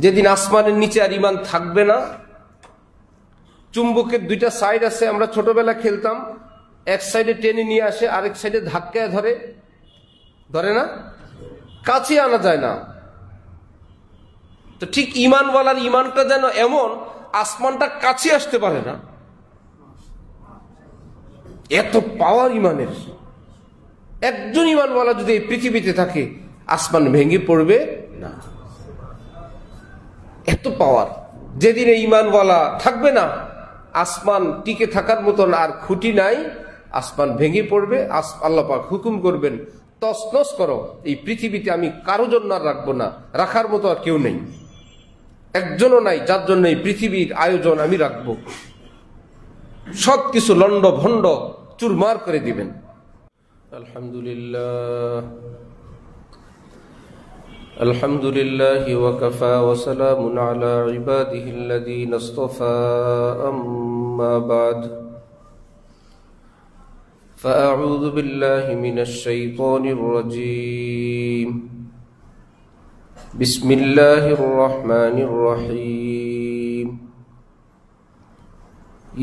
যেদিন আসমানের নিচে আর ঈমান থাকবে না। চুম্বকের দুইটা সাইড আছে, আমরা ছোটবেলা খেলতাম, এক সাইডে টেনে নিয়ে আসে, আরেক সাইডে ধাক্কায় ধরে না, কাছে আনা যায় না। তো ঠিক ঈমানওয়ালার ঈমানটা যেন এমন, আসমানটা কাছে আসতে পারে না, এত পাওয়ার ঈমানের। একজন ঈমানওয়ালা যদি এই পৃথিবীতে থাকে, আসমান ভেঙে পড়বে না, এত পাওয়ার। যেদিন এই ঈমানওয়ালা থাকবে না, আসমান টিকে থাকার মতন আর খুঁটি নাই, আসমান ভেঙে পড়বে। আল্লাহ পাক হুকুম করবেন, তছনছ করো, এই পৃথিবীতে আমি কারো জন্য আর রাখবো না, রাখার মতো আর কেউ নেই, একজনও নাই যার জন্য এই পৃথিবীর আয়োজন আমি রাখবো। সবকিছু লন্ড ভন্ড চুরমার করে দিবেন। আলহামদুলিল্লাহ, আলহামদুলিল্লাহি ওয়া কাফা ওয়া সালামুন আলা ইবাদিহিল্লাযীনা ইসতাফা, আম্মা বা'দ। فأعوذ بالله من الشيطان الرجيم. بسم الله الرحمن الرحيم.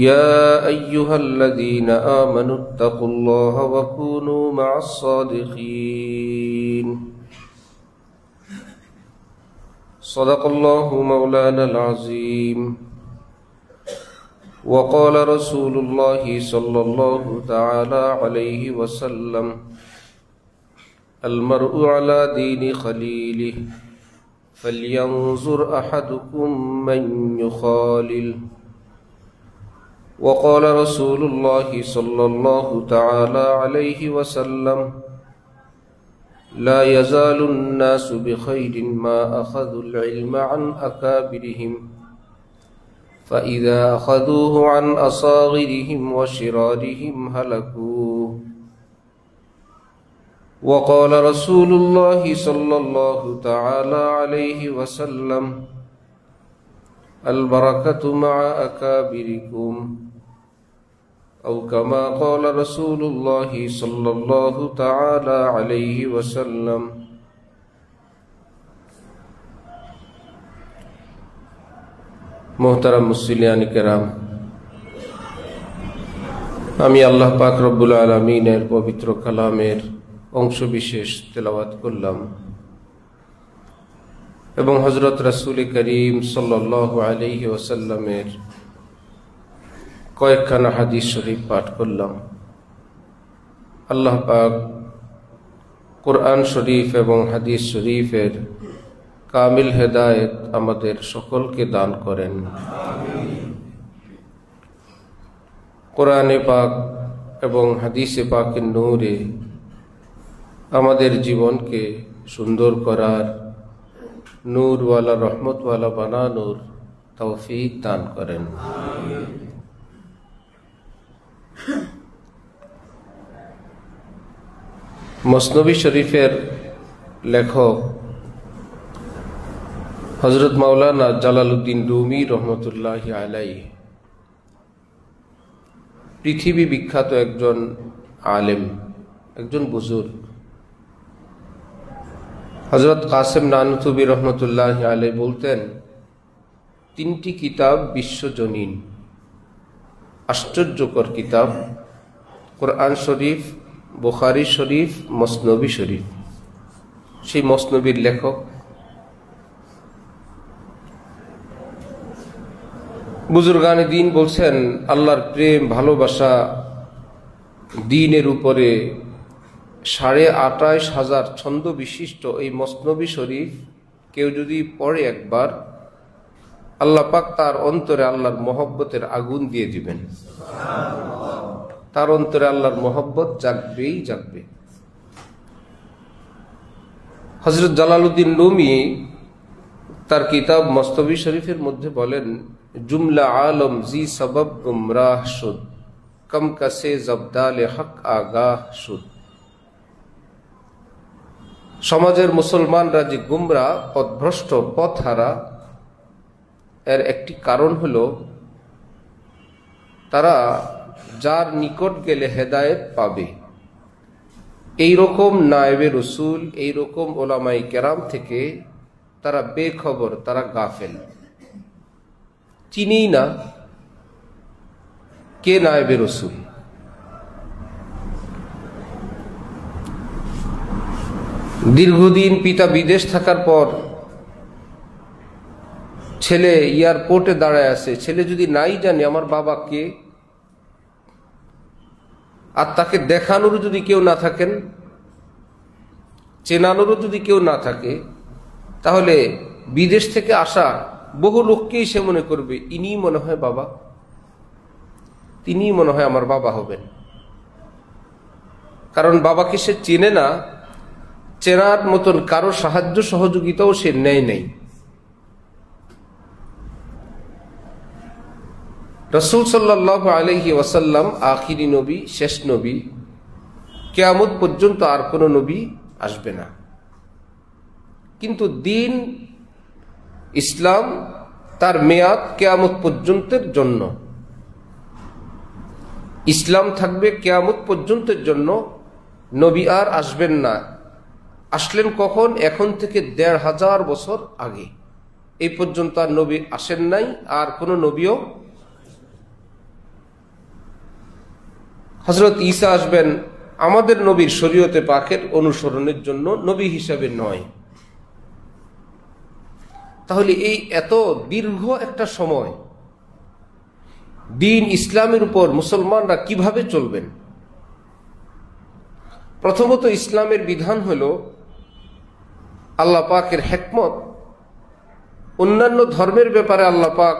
يا أيها الذين آمنوا اتقوا الله وكونوا مع الصادقين. صدق الله مولانا العظيم. وقال رسول الله صلى الله تعالى عليه وسلم: المرء على دين خليله فلينظر أحدكم من يخالل. وقال رسول الله صلى الله تعالى عليه وسلم: لا يزال الناس بخير ما أخذوا العلم عن أكابرهم، فإذا أخذوه عن أصاغرهم وشرارهم هلكوا. وقال رسول الله صلى الله تعالى عليه وسلم: البركة مع أكابركم، أو كما قال رسول الله صلى الله تعالى عليه وسلم. মোহতারাম মুসলিয়ান কেরাম, আমি আল্লাহ পাক রব্বুল আলামিনের পবিত্র কালামের অংশ বিশেষ তেলাওয়াত করলাম এবং হযরত রাসূল করিম সাল্লাল্লাহু আলাইহি ওয়াসাল্লামের কয়েকখানা হাদিস শরীফ পাঠ করলাম। আল্লাহ পাক কোরআন শরীফ এবং হাদিস শরীফের কামিল হেদায়েত আমাদের সকলকে দান করেন। কোরআনে পাক এবং হাদিসে পাকের নূরে আমাদের জীবনকে সুন্দর করার, নূরওয়ালা রহমতওয়ালা বানানোর তৌফিক দান করেন। মসনবী শরীফের লেখক হযরত মাওলানা জালালউদ্দিন রুমি রহমতুল্লাহি আলাইহি পৃথিবী বিখ্যাত একজন আলেম, একজন বুজুর্গ। হযরত কাসেম নানুতুবি রহমতুল্লাহি আলাইহি বলতেন, তিনটি কিতাব বিশ্বজনীন, আশ্চর্যকর কিতাব: কোরআন শরীফ, বুখারী শরীফ, মসনবী শরীফ। সেই মসনবীর লেখক বুজুর্গানে দ্বীন বলছেন, আল্লাহর প্রেম ভালোবাসা দ্বীনের উপরে ২৮,৫০০ ছন্দ বিশিষ্ট এই মসনবী শরীফ কেউ যদি পড়ে একবার, আল্লাহ পাক তার অন্তরে আল্লাহর মহব্বতের আগুন দিয়ে দিবেন। তার অন্তরে আল্লাহর মহব্বত জাগবেই জাগবে। হযরত জালালউদ্দিন রুমি তার কিতাব মসনবী শরীফের মধ্যে বলেন, জুমলা আলম জি সবব গুমরাহ শুদ, কম কাসে জবদালে হক আগাহ শুদ। সমাজের মুসলমানরা যে গুমরা, পথভ্রষ্ট, পথহারা, এর একটি কারণ হলো তারা যার নিকট গেলে হেদায়েত পাবে, এইরকম নায়েবে রসুল, এইরকম ওলামায়ে কেরাম থেকে তারা বেখবর, তারা গাফেল, চিনেই না কে নায়েবে রসুল। দীর্ঘদিন পিতা বিদেশ থাকার পর ছেলে এয়ারপোর্টে দাঁড়ায় আছে, ছেলে যদি নাই জানে আমার বাবা কে, আর তাকে দেখানোর যদি কেউ না থাকেন, চেনানোরও যদি কেউ না থাকে, তাহলে বিদেশ থেকে আসা বহু লোককেই সে মনে করবে ইনি মনে হয় বাবা, তিনি মনে হয় আমার বাবা হবেন। কারণ বাবাকে সে চেনে না, চেনার মতন কারো সাহায্য সহযোগিতাও সে নেয় নাই। রাসূল সাল্লাল্লাহু আলাইহি ওয়াসাল্লাম আখিরি নবী, শেষ নবী, কিয়ামত পর্যন্ত আর কোন নবী আসবে না। কিন্তু দিন ইসলাম তার মেয়াদ কিয়ামত পর্যন্তের জন্য, ইসলাম থাকবে কিয়ামত পর্যন্তের জন্য। নবী আর আসবেন না। আসলেন কখন? এখন থেকে ১৫০০ বছর আগে। এই পর্যন্ত আর নবী আসেন নাই, আর কোন নবীও। হযরত ঈসা আসবেন আমাদের নবীর শরীয়তে পাকের অনুসরণের জন্য, নবী হিসাবে নয়। তাহলে এই এত দীর্ঘ একটা সময় দিন ইসলামের উপর মুসলমানরা কিভাবে চলবেন? প্রথমত ইসলামের বিধান হলো আল্লাহ পাকের হিকমত। অন্যান্য ধর্মের ব্যাপারে আল্লাহ পাক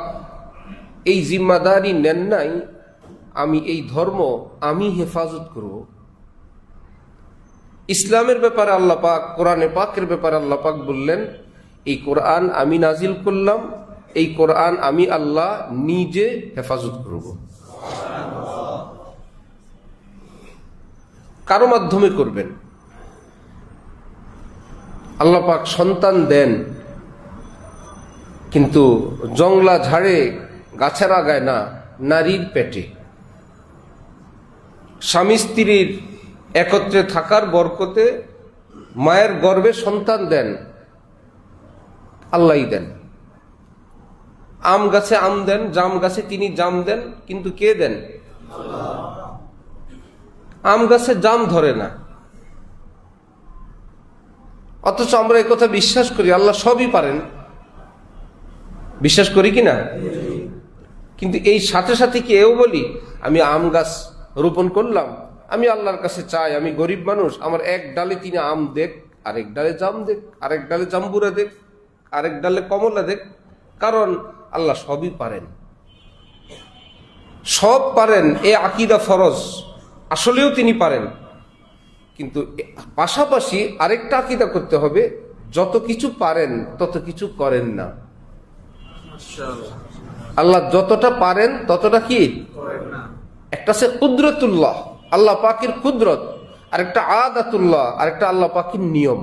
এই জিম্মাদারি নেন নাই, আমি এই ধর্ম আমি হেফাজত করব। ইসলামের ব্যাপারে আল্লাহ পাক, কোরআনে পাকের ব্যাপারে আল্লাহ পাক বললেন, এই কোরআন আমি নাজিল করলাম, এই কোরআন আমি আল্লাহ নিজে হেফাজত করব। কারো মাধ্যমে করবেন? আল্লাহ পাক সন্তান দেন, কিন্তু জংলা ঝাড়ে গাছের আগায় না, নারীর পেটে। স্বামী স্ত্রীর একত্রে থাকার বরকতে মায়ের গর্ভে সন্তান দেন, আল্লাহই দেন। আম গাছে আম দেন, জাম গাছে তিনি জাম দেন, কিন্তু কে দেন? আম গাছে জাম ধরে না, অথচ আমরা এই কথা বিশ্বাস করি আল্লাহ সবই পারেন। বিশ্বাস করি কিনা? কিন্তু এই সাথে সাথে কি এও বলি আমি আম গাছ রোপণ করলাম, আমি আল্লাহর কাছে চাই, আমি গরিব মানুষ, আমার এক ডালে তিনি আম দেখ, আরেক ডালে জাম দেখ, আরেক ডালে জাম্বুরা দেখ, আরেক ডালে কমলা দেখ। কারণ আল্লাহ সবই পারেন, সব পারেন। এ আকীদা ফরজ, আসলেও তিনি পারেন। কিন্তু পাশাপাশি আরেকটা আকীদা করতে হবে, যত কিছু পারেন তত কিছু করেন না। আল্লাহ যতটা পারেন ততটা কি করেন না। একটা সে কুদরতুল্লাহ, আল্লাহ পাকের কুদরত, আর একটা আদাতুল্লাহ, আর একটা আল্লাহ পাকের নিয়ম।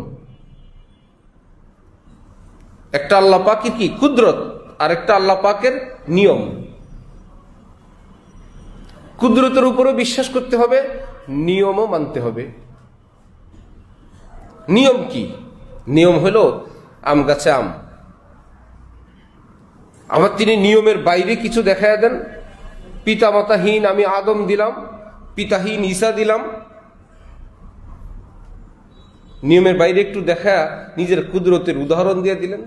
একটা আল্লাহ পাকের কি কুদরত, আর একটা আল্লাহ পাকের নিয়ম। কুদরতের উপরও বিশ্বাস করতে হবে, নিয়মও মানতে হবে। নিয়ম কি? নিয়ম হলো আম গাছে আম। আবার তিনি নিয়মের বাইরে কিছু দেখায় দেন, পিতা মাতাহীন আমি আদম দিলাম, পিতাহীন ঈসা দিলাম। নিয়মের বাইরে একটু দেখা নিজের কুদরতের উদাহরণ দিয়ে দিলেন।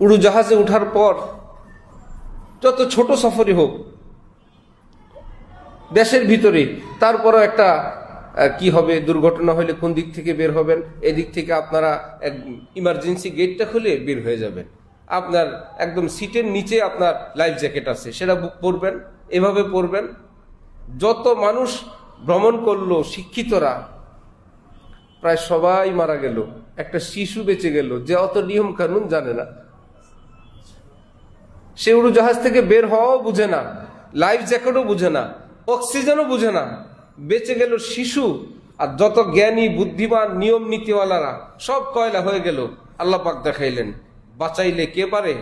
উড়োজাহাজে ওঠার পর যত ছোট সফরই হোক দেশের ভিতরে, তারপরও একটা কি হবে, দুর্ঘটনা হলে কোন দিক থেকে বের হবেন, এদিক থেকে আপনারা ইমার্জেন্সি গেটটা খুলে বের হয়ে যাবেন। আপনার একদম সিটের নিচে আপনার লাইফ জ্যাকেট আছে, সেটা পরবেন, এভাবে পরবেন। যত মানুষ ভ্রমণ করলো শিক্ষিতরা, প্রায় সবাই মারা গেল, একটা শিশু বেঁচে গেল যে অত নিয়ম কানুন জানে না। সে উড়োজাহাজ থেকে বের হওয়াও বুঝে না, লাইফ জ্যাকেটও বুঝে না, অক্সিজেনও বুঝে না, বেঁচে গেল শিশু। আর যত জ্ঞানী বুদ্ধিমান নিয়ম নীতিওয়ালারা সব কয়লা হয়ে গেল। আল্লাহ পাক দেখাইলেন, বাঁচাইলে কে পারে?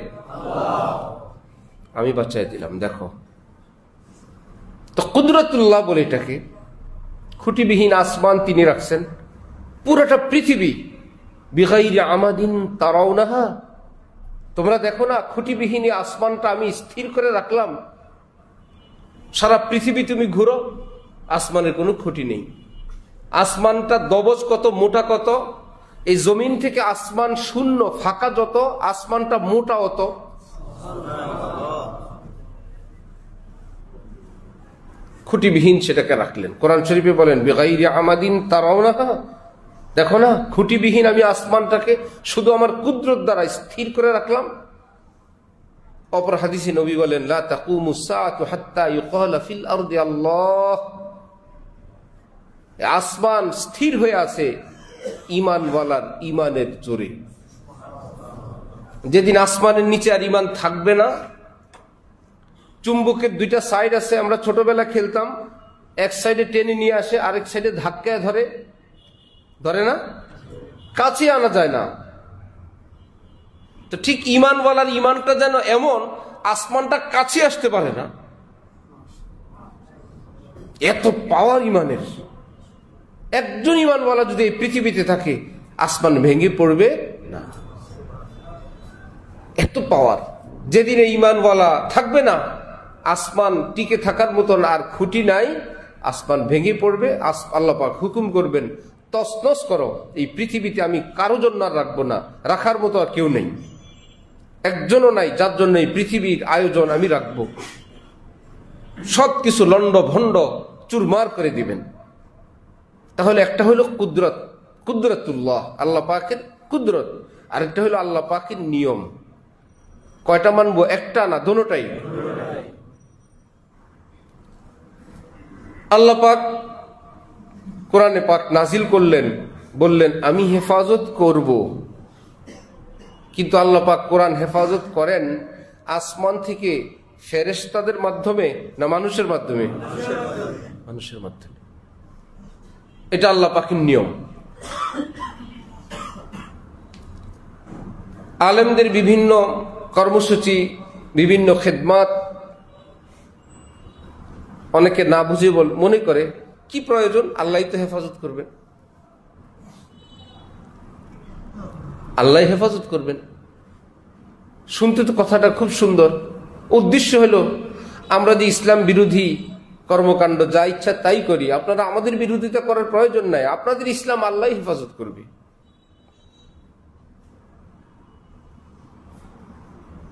আমি বাঁচাই দিলাম। দেখো তো কুদরতুল্লাহ বলে এটাকে। খুঁটিবিহীন আসমান তিনি রাখছেন, পুরোটা পৃথিবী বিগাইরি আমাদিন তারাউনাহা, তোমরা দেখো না খুঁটিবিহীন আসমানটা আমি স্থির করে রাখলাম। সারা পৃথিবী তুমি ঘুরো, আসমানের কোনো খুঁটি নেই। আসমানটা দবজ কত, মোটা কত, এই জমিন থেকে আসমান শূন্য ফাঁকা যত, আসমানটা মোটা অত। খুঁটিবিহীন সেটাকে রাখলেন। কোরআন শরীফে বলেন বিগাইরি আমাদিন তারাউনাহা, দেখো না খুঁটিবিহীন আমি আসমানটাকে শুধু আমার কুদরত দ্বারা স্থির করে রাখলাম। অপর হাদিসে নবী বলেন লা তাকুমুস সাআতু হাত্তা ইউকালা ফিল আরদি আল্লাহ, আসমান স্থির হয়ে আছে ঈমানওয়ালার ঈমানের জোরে। যেদিন আসমানের নিচে আর ঈমান থাকবে না, চুম্বকের দুইটা সাইড আছে, আমরা ছোটবেলা খেলতাম, এক সাইডে টেনে নিয়ে আসে, আরেক সাইডে ধাক্কায় ধরে, ধরে না, কাছে আনা যায় না। তো ঠিক ঈমানওয়ালার ঈমানটা যেন এমন, আসমানটা কাছে আসতে পারে না, এত পাওয়ার ঈমানের। একজন ঈমানওয়ালা যদি এই পৃথিবীতে থাকে, আসমান ভেঙে পড়বে না, এত পাওয়ার। যেদিন এই ঈমানওয়ালা থাকবে না, আসমান টিকে থাকার মতন আর খুঁটি নাই, আসমান ভেঙে পড়বে। আল্লাহ পাক হুকুম করবেন তছনছ করো, এই পৃথিবীতে আমি কারো জন্য আর রাখবো না, রাখার মতো আর কেউ নেই, একজনও নাই যার জন্য এই পৃথিবীর আয়োজন আমি রাখবো। সবকিছু লন্ড ভন্ড চুরমার করে দিবেন। তাহলে একটা হলো কুদরত, কুদরতুল্লাহ, আল্লাহ পাকের কুদরত, আরেকটা হলো আল্লাহ পাকের নিয়ম। কয়টা মানবো? একটা না, দোনোটাই। আল্লাহ পাক কোরআনে পাক নাজিল করলেন, বললেন আমি হেফাজত করব। কিন্তু আল্লাহ পাক কোরআন হেফাজত করেন আসমান থেকে ফেরেশতাদের মাধ্যমে না মানুষের মাধ্যমে? মানুষের মাধ্যমে। এটা আল্লাহ পাকের নিয়ম। আলেমদের বিভিন্ন কর্মসূচি, বিভিন্ন খেদমাত অনেকে না বুঝে মনে করে কি প্রয়োজন, আল্লাহ তো হেফাজত করবেন, আল্লাহ হেফাজত করবেন। শুনতে তো কথাটা খুব সুন্দর, উদ্দেশ্য হলো আমরা যে ইসলাম বিরোধী কর্মকাণ্ড যা ইচ্ছা তাই করি, আপনারা আমাদের বিরোধিতা করার প্রয়োজন নাই, আপনাদের ইসলাম আল্লাহ হেফাজত করবে।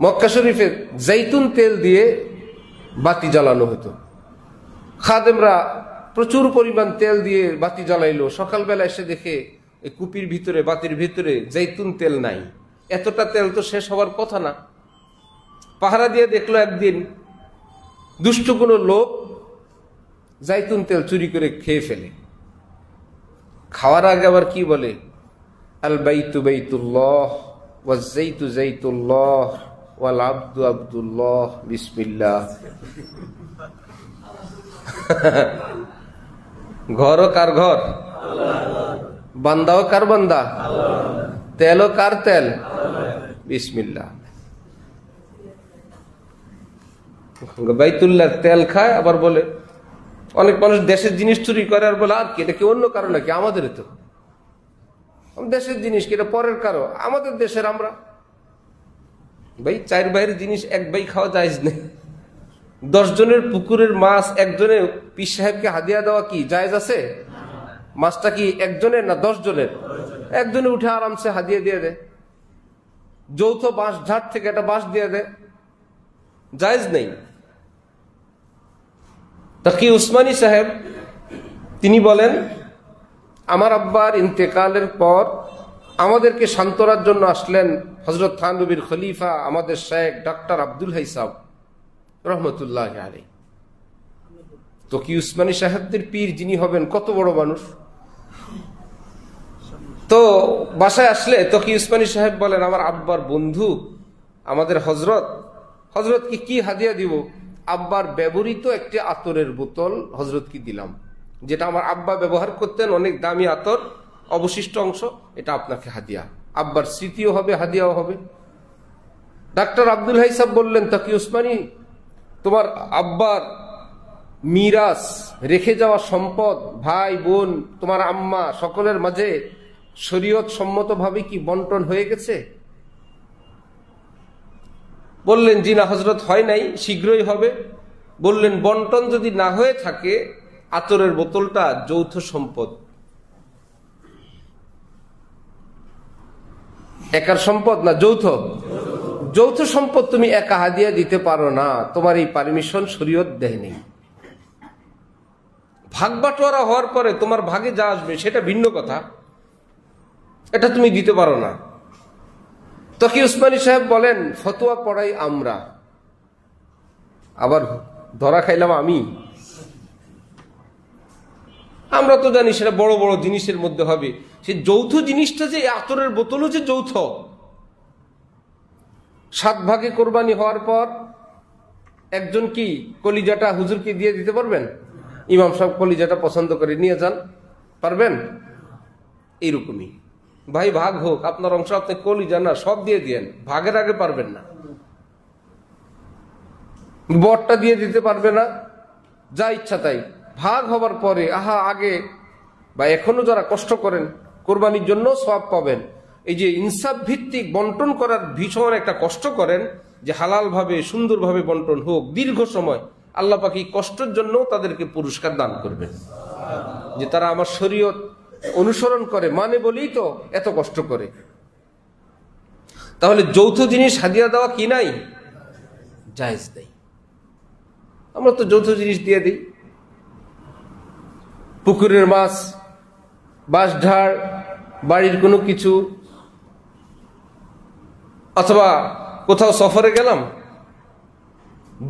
মক্কা শরীফে জৈতুন তেল দিয়ে বাতি জ্বালানো হতো। খাদেমরা প্রচুর পরিমাণ তেল দিয়ে বাতি জ্বালাইলো, সকালবেলা এসে দেখে এই কুপির ভিতরে, বাতির ভিতরে জৈতুন তেল নাই। এতটা তেল তো শেষ হওয়ার কথা না। পাহারা দিয়ে দেখলো একদিন দুষ্ট কোনো লোক জৈতুন তেল চুরি করে খেয়ে ফেলে। খাওয়ার আগে আবার কি বলে, আল বাইতু বাইতুল্লাহ ওয়াজ জাইতু জাইতুল্লাহ ওয়াল আব্দু আব্দুল্লাহ বিসমিল্লাহ। ঘরও কার ঘর? বান্দাও কার বান্দা? তেলও কার তেল? বিসমিল্লাহ। বাইতুল্লাহ তেল খায়, আবার বলে অনেক মানুষ দেশের জিনিস চুরি করে আর বলে আর কি, এটা কি অন্য কারো নাকি? আমাদের তো দেশের জিনিস কি এটা পরের কারো? আমাদের দেশের আমরা। ভাই চার ভাইয়ের জিনিস এক ভাই খাওয়া জায়েজ নেই। 10 জনের পুকুরের মাছ একজনে পীর সাহেবকে হাদিয়া দেওয়া কি জায়েজ আছে? মাছটা কি একজনের না 10 জনের? একজনে উঠে আরামসে হাদিয়া দিয়ে দেয়। যৌথ বাঁশ ঝাড় থেকে একটা বাঁশ দিয়ে দেয়, জায়েজ নেই। তাকি উসমানী সাহেব তিনি বলেন, আমার আব্বার ইন্তেকালের পর আমাদেরকে সান্ত্বনার জন্য আসলেন হযরত থানবীর খলিফা আমাদের শেখ ডক্টর আব্দুল হাই সাহেব রহমতুল্লাহ আলাইহি। তকি উসমানী সাহেবদের পীর যিনি হবেন, কত বড় মানুষ। তো বাসায় আসলে তকি উসমানী সাহেব বলেন, আমার আব্বার বন্ধু আমাদের হজরতকে কি হাদিয়া দিব? আব্বার ব্যবহৃত একটি আতরের বোতল হজরত কি দিলাম, যেটা আমার আব্বা ব্যবহার করতেন, অনেক দামি আতর, অবশিষ্ট অংশ, এটা আপনাকে হাদিয়া। আব্বার স্মৃতিও হবে, হাদিয়াও হবে। ডাক্তার আব্দুল হাই সাহেব বললেন, তকি উসমানী তোমার আব্বার মিরাস রেখে যাওয়া সম্পদ, ভাই বোন, তোমার আম্মা, সকলের মাঝে শরীয়ত সম্মতভাবে কি বন্টন হয়ে গেছে? বললেন জি না হযরত, হয় নাই, শীঘ্রই হবে। বললেন বন্টন যদি না হয়ে থাকে, আতরের বোতলটা যৌথ সম্পদ, একার সম্পদ না, যৌথ। যৌথ সম্পদ তুমি একা হাদিয়া দিতে পারো না, তোমার এই পারমিশন শরীয়ত দেয়নি। ভাগ বাটোয়ারা হওয়ার পরে তোমার ভাগে যা আসবে সেটা ভিন্ন কথা, এটা তুমি দিতে পারো না। তকি উসমানী সাহেব বলেন ফতোয়া পড়াই আমরা, আবার ধরা খাইলাম আমি। আমরা তো জানি সেটা বড় বড় জিনিসের মধ্যে হবে, সে যৌথ জিনিসটা যে আতরের বোতলও যে যৌথ। 7 ভাগে কোরবানি হওয়ার পর একজন কি কলিজাটা হুজুরকে দিয়ে দিতে পারবেন? ইমাম সাহেব কলিজাটা পছন্দ করে নিয়ে যান, পারবেন? এইরকমই ভাই ভাগ হোক, আপনার অংশ আপনি কলিজা না সব দিয়ে দিয়েন, ভাগের আগে পারবেন না। বরটা দিয়ে দিতে পারবে না, যা ইচ্ছা তাই। ভাগ হবার পরে আহা আগে বা এখনো যারা কষ্ট করেন কোরবানির জন্য সওয়াব পাবেন। এই যে ইনসাফ ভিত্তিক বন্টন করার ভীষণ একটা কষ্ট করেন, যে হালাল ভাবে সুন্দরভাবে বন্টন হোক দীর্ঘ সময়, আল্লাহ পাক এই কষ্টের জন্য তাদেরকে পুরস্কার দান করবেন, যে তারা আমার শরীয়ত অনুসরণ করে, মানে বলেই তো এত কষ্ট করে। তাহলে যৌথ জিনিস হাদিয়া দেওয়া কি নাই? জায়েজ নেই। আমরা তো যৌথ জিনিস দিয়ে দিই, পুকুরের মাছ, বাঁশঢাড়, বাড়ির কোনো কিছু, অথবা কোথাও সফরে গেলাম,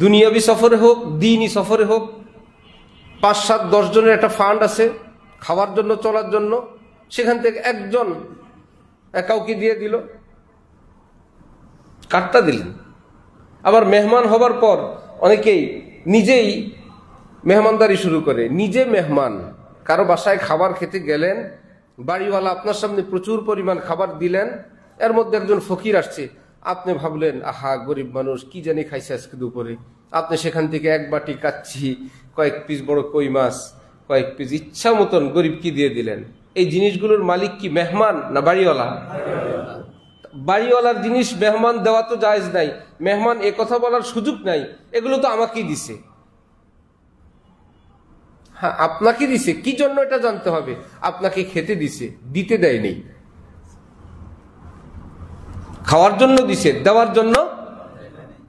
দুনিয়াবি সফরে হোক দিনই সফরে হোক, 5-7-10 জনের একটা ফান্ড আছে খাওয়ার জন্য, চলার জন্য, সেখান থেকে একজন কাউকে দিয়ে দিল, কাটটা দিলেন। আবার মেহমান হবার পর অনেকেই নিজেই মেহমানদারি শুরু করে, নিজে মেহমান। কারো বাসায় খাবার খেতে গেলেন, বাড়িওয়ালা আপনার সামনে প্রচুর পরিমাণ খাবার দিলেন, এর মধ্যে একজন ফকির আসছে, আপনি ভাবলেন আহা গরিব মানুষ কি জানি খাইছে আজকে দুপুরে, আপনি সেখান থেকে এক বাটি কাচ্ছি, কয়েক পিস বড় কই মাছ, কয়েক পিস ইচ্ছা মতন গরিব কি দিয়ে দিলেন। এই জিনিসগুলোর মালিক কি মেহমান না বাড়িওয়ালা? বাড়িওয়ালার জিনিস মেহমান দেওয়া তো জায়েজ নাই, মেহমান এ কথা বলার সুযোগ নাই, এগুলো তো আমাকেই দিছে। হ্যাঁ আপনাকে দিছে, কি জন্য এটা জানতে হবে। আপনাকে খেতে দিছে, দিতে দেয়নি, খাওয়ার জন্য দিছে, দেওয়ার জন্য।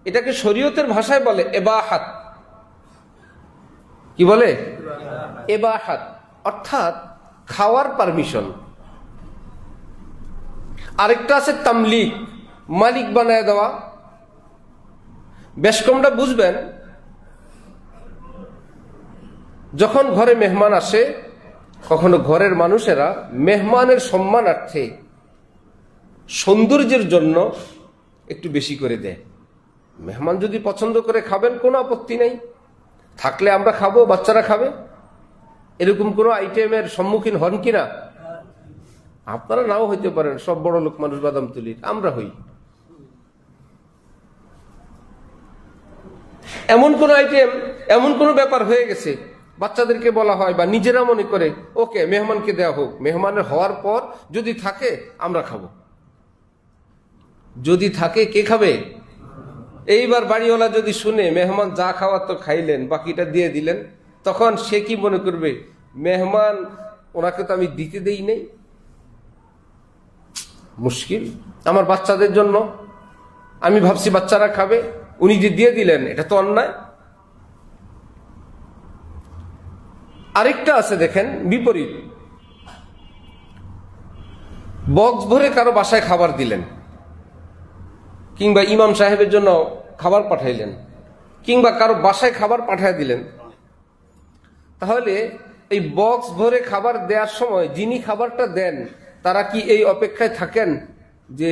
এটাকে শরীয়তের ভাষায় বলে ইবাহাত। কি বলে? ইবাহাত, অর্থাৎ খাওয়ার পারমিশন। আরেকটা আছে তামলিক, মালিক বানায় দেওয়া। বেশ কমটা বুঝবেন, যখন ঘরে মেহমান আসে, কখনো ঘরের মানুষেরা মেহমানের সম্মানার্থে সৌন্দর্যের জন্য একটু বেশি করে দেয়। মেহমান যদি পছন্দ করে খাবেন, কোনো আপত্তি নেই, থাকলে আমরা খাবো, বাচ্চারা খাবে, এরকম কোনো আইটেমের সম্মুখীন হন কিনা? আপনারা নাও হইতে পারেন, সব বড় লোক মানুষ বাদাম তুলির, আমরা হই। এমন কোন আইটেম, এমন কোন ব্যাপার হয়ে গেছে, বাচ্চাদেরকে বলা হয় বা নিজেরা মনে করে ওকে মেহমানকে দেওয়া হোক, মেহমানের হওয়ার পর যদি থাকে আমরা খাবো। যদি থাকে কে খাবে? এইবার বাড়িওয়ালা যদি শুনে মেহমান যা খাওয়ার তো খাইলেন, বাকিটা দিয়ে দিলেন, তখন সে কি মনে করবে? মেহমান, ওনাকে তো আমি দিতে দেই নাই, মুশকিল। আমার বাচ্চাদের জন্য আমি ভাবছি বাচ্চারা খাবে, উনি যে দিয়ে দিলেন, এটা তো অন্যায়। আরেকটা আছে দেখেন বিপরীত, বক্স ভরে কারো বাসায় খাবার দিলেন, কিংবা ইমাম সাহেবের জন্য খাবার পাঠাইলেন, কিংবা কারো বাসায় খাবার পাঠিয়ে দিলেন। তাহলে এই বক্স ভরে খাবার দেওয়ার সময় যিনি খাবারটা দেন, তারা কি এই অপেক্ষায় থাকেন যে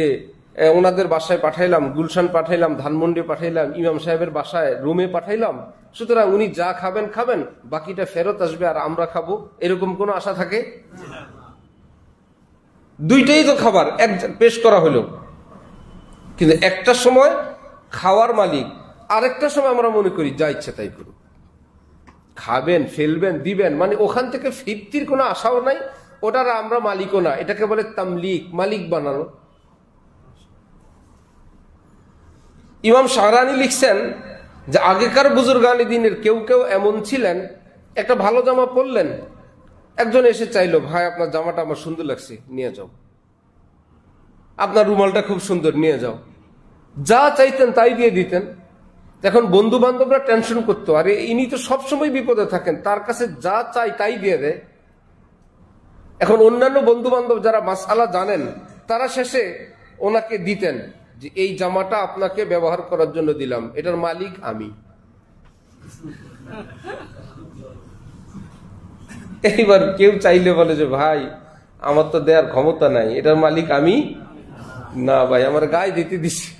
ওনাদের বাসায় পাঠাইলাম, গুলশান পাঠাইলাম, ধানমন্ডি পাঠাইলাম, ইমাম সাহেবের বাসায় রুমে পাঠাইলাম, সুতরাং উনি যা খাবেন খাবেন, বাকিটা ফেরত আসবে আর আমরা খাবো, এরকম কোনো আশা থাকে? দুইটাই তো খাবার এক পেশ করা হলো, কিন্তু একটা সময় খাওয়ার মালিক, আরেকটা সময় আমরা মনে করি যা ইচ্ছা তাই করুন, খাবেন, ফেলবেন, দিবেন, মানে ওখান থেকে ফিরতির কোনো আশাও নাই, ওটার আমরা মালিকও না, এটাকে বলে তামলিক, মালিক বানানো। ইমাম শাহরানি লিখছেন যে আগেকার বুজুর্গানি দিনের কেউ কেউ এমন ছিলেন, একটা ভালো জামা পরলেন, একজন এসে চাইলো, ভাই আপনার জামাটা আমার সুন্দর লাগছে, নিয়ে যাও। আপনার রুমালটা খুব সুন্দর, নিয়ে যাও। যা চাইতেন তাই দিয়ে দিতেন। এখন বন্ধু বান্ধবরা টেনশন করতো, আরে ইনি তো সবসময় বিপদে থাকেন, তার কাছে যা চাই তাই দিয়ে দেয়। এখন অন্যান্য বন্ধু বান্ধব যারা মাসআলা জানেন, তারা শেষে ওনাকে দিতেন যে এই জামাটা আপনাকে ব্যবহার করার জন্য দিলাম, এটার মালিক আমি। এইবার কেউ চাইলে বলে যে ভাই আমার তো দেওয়ার ক্ষমতা নাই, এটার মালিক আমি না, ভাই আমার গায়ে দিতে দিচ্ছে।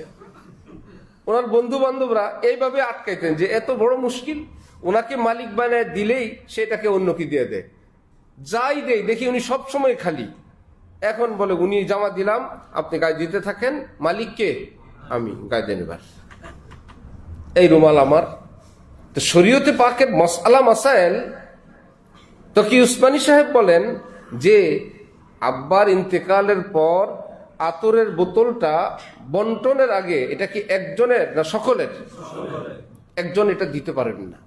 ওনার বন্ধু বান্ধবরা এইভাবে আটকাইতেন যে এত বড় মুশকিল, ওনাকে মালিক বানায় দিলেই সেটাকে অন্যকে দিয়ে দেয়। যাই দেয় দেখি উনি সবসময় খালি। এখন বলে উনি জামা দিলাম, আপনি গায়ে দিতে থাকেন, মালিককে আমি, গায়ে দেন এবার, এই রুমাল আমার। তো শরীয়তে পাকের মাসআলা মাসাইল তকি উসমানী সাহেব বলেন যে আব্বার ইন্তেকালের পর আতরের বোতলটা বন্টনের আগে এটা কি একজনের না সকলের? একজন এটা দিতে পারেন না।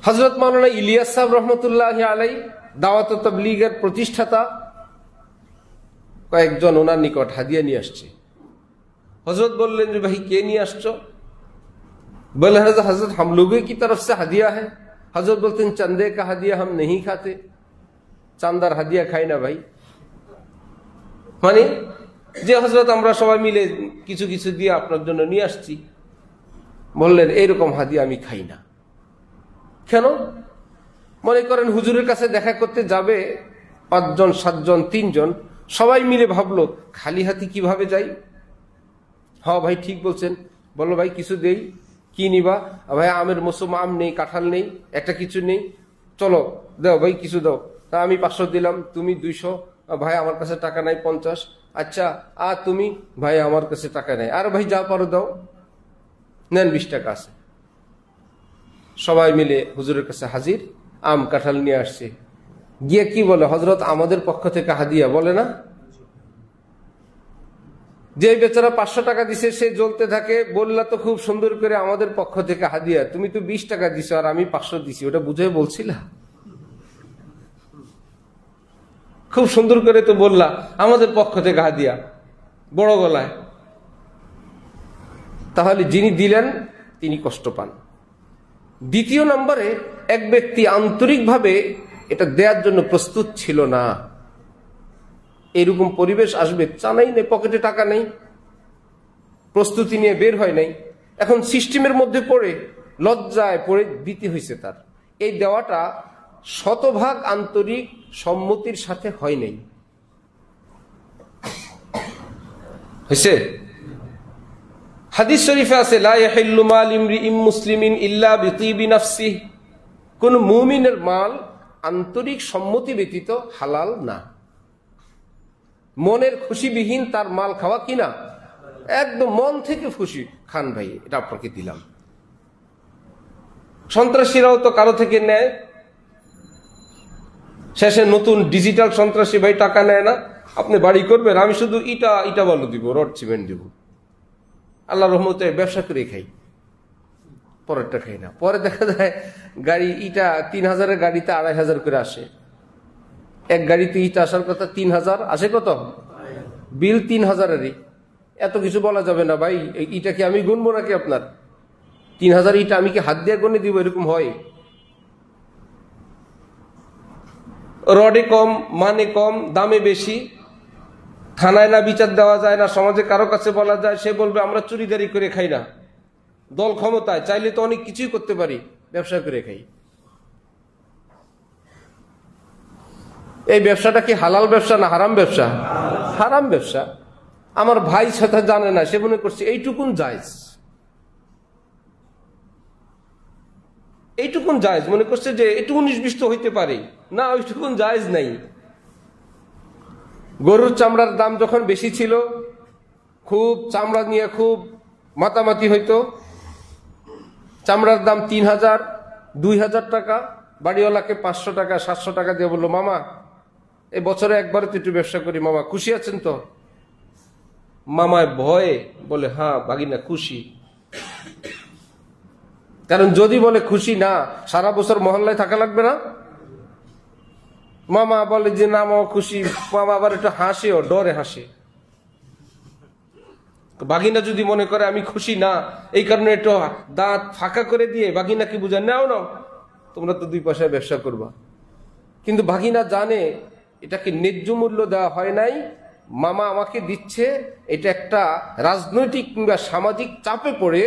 হযরত মাওলানা ইলিয়াস সাহেব রহমতুল্লাহি আলাইহি দাওয়াত ও তাবলীগের প্রতিষ্ঠাতা, কয়েকজন ওনার নিকট হাদিয়া নিয়ে আসছে। হযরত বললেন যে ভাই কে নিয়ে আসছো? বলে হযরত हम लोगों की तरफ से हदिया है। हजरत बोलते हैं चंदे का हदिया हम नहीं खाते, চান্দার হাদিয়া খাই না ভাই। মানে যে হযরত আমরা সবাই মিলে কিছু কিছু দিয়ে আপনার জন্য নিয়ে আসছি। বললেন এইরকম হাদিয়া আমি খাই না। কেন? মনে করেন হুজুরের কাছে দেখা করতে যাবে ৫ জন ৭ জন ৩ জন, সবাই মিলে ভাবলো খালি হাতি কিভাবে যাই। হ্যাঁ ভাই ঠিক বলছেন, বলো ভাই কিছু দেই, কি নিবা? ভাই আমের মৌসুম, আম নেই, কাঁঠাল নেই, একটা কিছু নেই, চলো দাও ভাই কিছু দাও। তা আমি 500 দিলাম, তুমি 200, ভাই আমার কাছে টাকা নাই 50, আচ্ছা আর তুমি, ভাই আমার কাছে টাকা নাই, আর ভাই যা পারো দাও, নেন 20 টাকা আছে। সবাই মিলে হুজুরের কাছে হাজির, আম কাঁঠাল নিয়ে আসছে। গিয়ে কি বলে, হযরত আমাদের পক্ষ থেকে হাদিয়া, বলে না? যে বেচারা 500 টাকা দিছে সে জ্বলতে থাকে, বললা তো খুব সুন্দর করে আমাদের পক্ষ থেকে হাদিয়া, তুমি তো 20 টাকা দিছো আর আমি 500 দিছি, ওটা বুঝে বলছিলা? খুব সুন্দর করে তো বললা আমাদের পক্ষ থেকে হাদিয়া, বড় গলায়। তাহলে যিনি দিলেন তিনি কষ্ট পান। দ্বিতীয় নম্বরে, এক ব্যক্তি আন্তরিকভাবে এটা দেওয়ার জন্য প্রস্তুত ছিল না। এরকম পরিবেশ আসবে, জানাই নেই, পকেটে টাকা নেই, প্রস্তুতি নিয়ে বের হয় নাই, এখন সিস্টেমের মধ্যে পড়ে লজ্জায় পড়ে দিতে হয়েছে তার। এই দেওয়াটা শতভাগ আন্তরিক সম্মতির সাথে হয় নাই, হয়েছে? হাদিস শরীফে আছে, লা ইয়াহিল্লু মাল ইমরিইম মুসলিমিন ইল্লা বিতিবি নাফসিহি, কোন মুমিনের মাল আন্তরিক সম্মতি ব্যতীত হালাল না। মনের খুশিবিহীন তার মাল খাওয়া কিনা, একদম মন থেকে খুশি, খান ভাই এটা আপনাকে দিলাম। সন্ত্রাসীরাও তো কারো থেকে নেয়, শেষে নতুন ডিজিটাল সন্ত্রাসী ভাই টাকা নেয় না, আপনি বাড়ি করবেন, আমি শুধু ইটা বালু দিব, রড সিমেন্ট দিব, আল্লাহ রহমতে ব্যবসা করে খাই, পরেরটা খাই না। পরে দেখা যায় গাড়ি ইটা 3000-এর গাড়িতে 2500 করে আসে। এক গাড়িতে ইটা আসার কথা 3000, আসে কত? বিল 3000-এরই। এত কিছু বলা যাবে না ভাই, ইটা কি আমি গুনবো নাকি আপনার? 3000 ইটা আমি কি হাত দিয়ে গুনে দিব? এরকম হয়? রডে কম, মানে কম, দামে বেশি, থানায় না বিচার দেওয়া যায় না, সমাজে কারো কাছে বলা যায়, সে বলবে আমরা চুরিদারি করে খাই না, দল ক্ষমতায়, চাইলে তো অনেক কিছুই করতে পারি, ব্যবসা করে খাই। এই ব্যবসাটা কি হালাল ব্যবসা না হারাম ব্যবসা? হারাম ব্যবসা। আমার ভাই সাথে জানে না, সে মনে করছে এইটুকুন জায়েজ, এইটুকুন জায়েজ, মনে করছে যে একটু 19-20 হইতে পারে না, ওইটুকুন জায়েজ নাই। গরুর চামড়ার দাম যখন বেশি ছিল, খুব চামড়া নিয়ে খুব মাতামাতি হইতো, চামড়ার দাম 3000, 2000 টাকা, বাড়িওয়ালাকে 500 টাকা 700 টাকা দিয়ে বললো, মামা এই বছরে একবারে তো একটু ব্যবসা করি, মামা খুশি আছেন তো? মামায় ভয়ে বলে, হ্যাঁ ভাগিনা খুশি। কারণ যদি বলে খুশি না, সারা বছর মহল্লায় থাকা লাগবে না। মামা বলে যে না মামা খুশি, মামা আবার একটু হাসেও, ডরে হাসে। বাগিনা যদি মনে করে আমি খুশি না, এই কারণে একটু দাঁত ফাঁকা করে দিয়ে বাগিনাকে বুঝায়, নাও নাও তোমরা তো 2 পয়সায় ব্যবসা করবা। কিন্তু বাগিনা জানে এটাকে ন্যায্য মূল্য দেওয়া হয় নাই, মামা আমাকে দিচ্ছে, এটা একটা রাজনৈতিক কিংবা সামাজিক চাপে পড়ে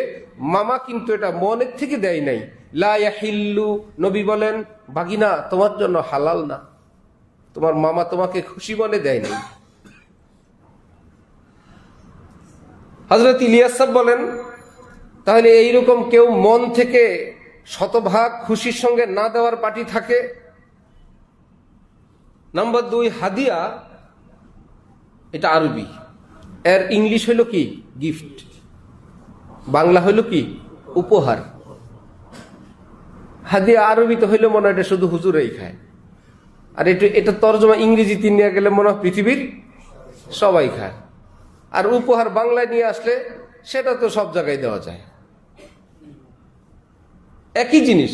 মামা কিন্তু এটা মনের থেকে দেয় নাই। লা ইয়াহিল্লু, নবী বলেন বাগিনা তোমার জন্য হালাল না, তোমার মামা তোমাকে খুশি মনে দেয় নাই। হযরত ইলিয়াস সাহেব বলেন, তাহলে এইরকম কেউ মন থেকে শতভাগ খুশির সঙ্গে না দেওয়ার পার্টি থাকে। নাম্বার 2, হাদিয়া এটা আরবি, এর ইংলিশ হইল কি? গিফট। বাংলা হইল কি? উপহার। হাদিয়া আরবিতে হইলে মনে হয় এটা শুধু হুজুরাই খায়, আর এটা তর্জমা ইংরেজিতে নিয়ে গেলে মনে হয় পৃথিবীর সবাই খায়। আর উপহার বাংলায় নিয়ে আসলে সেটা তো সব জায়গায় দেওয়া যায়, একই জিনিস।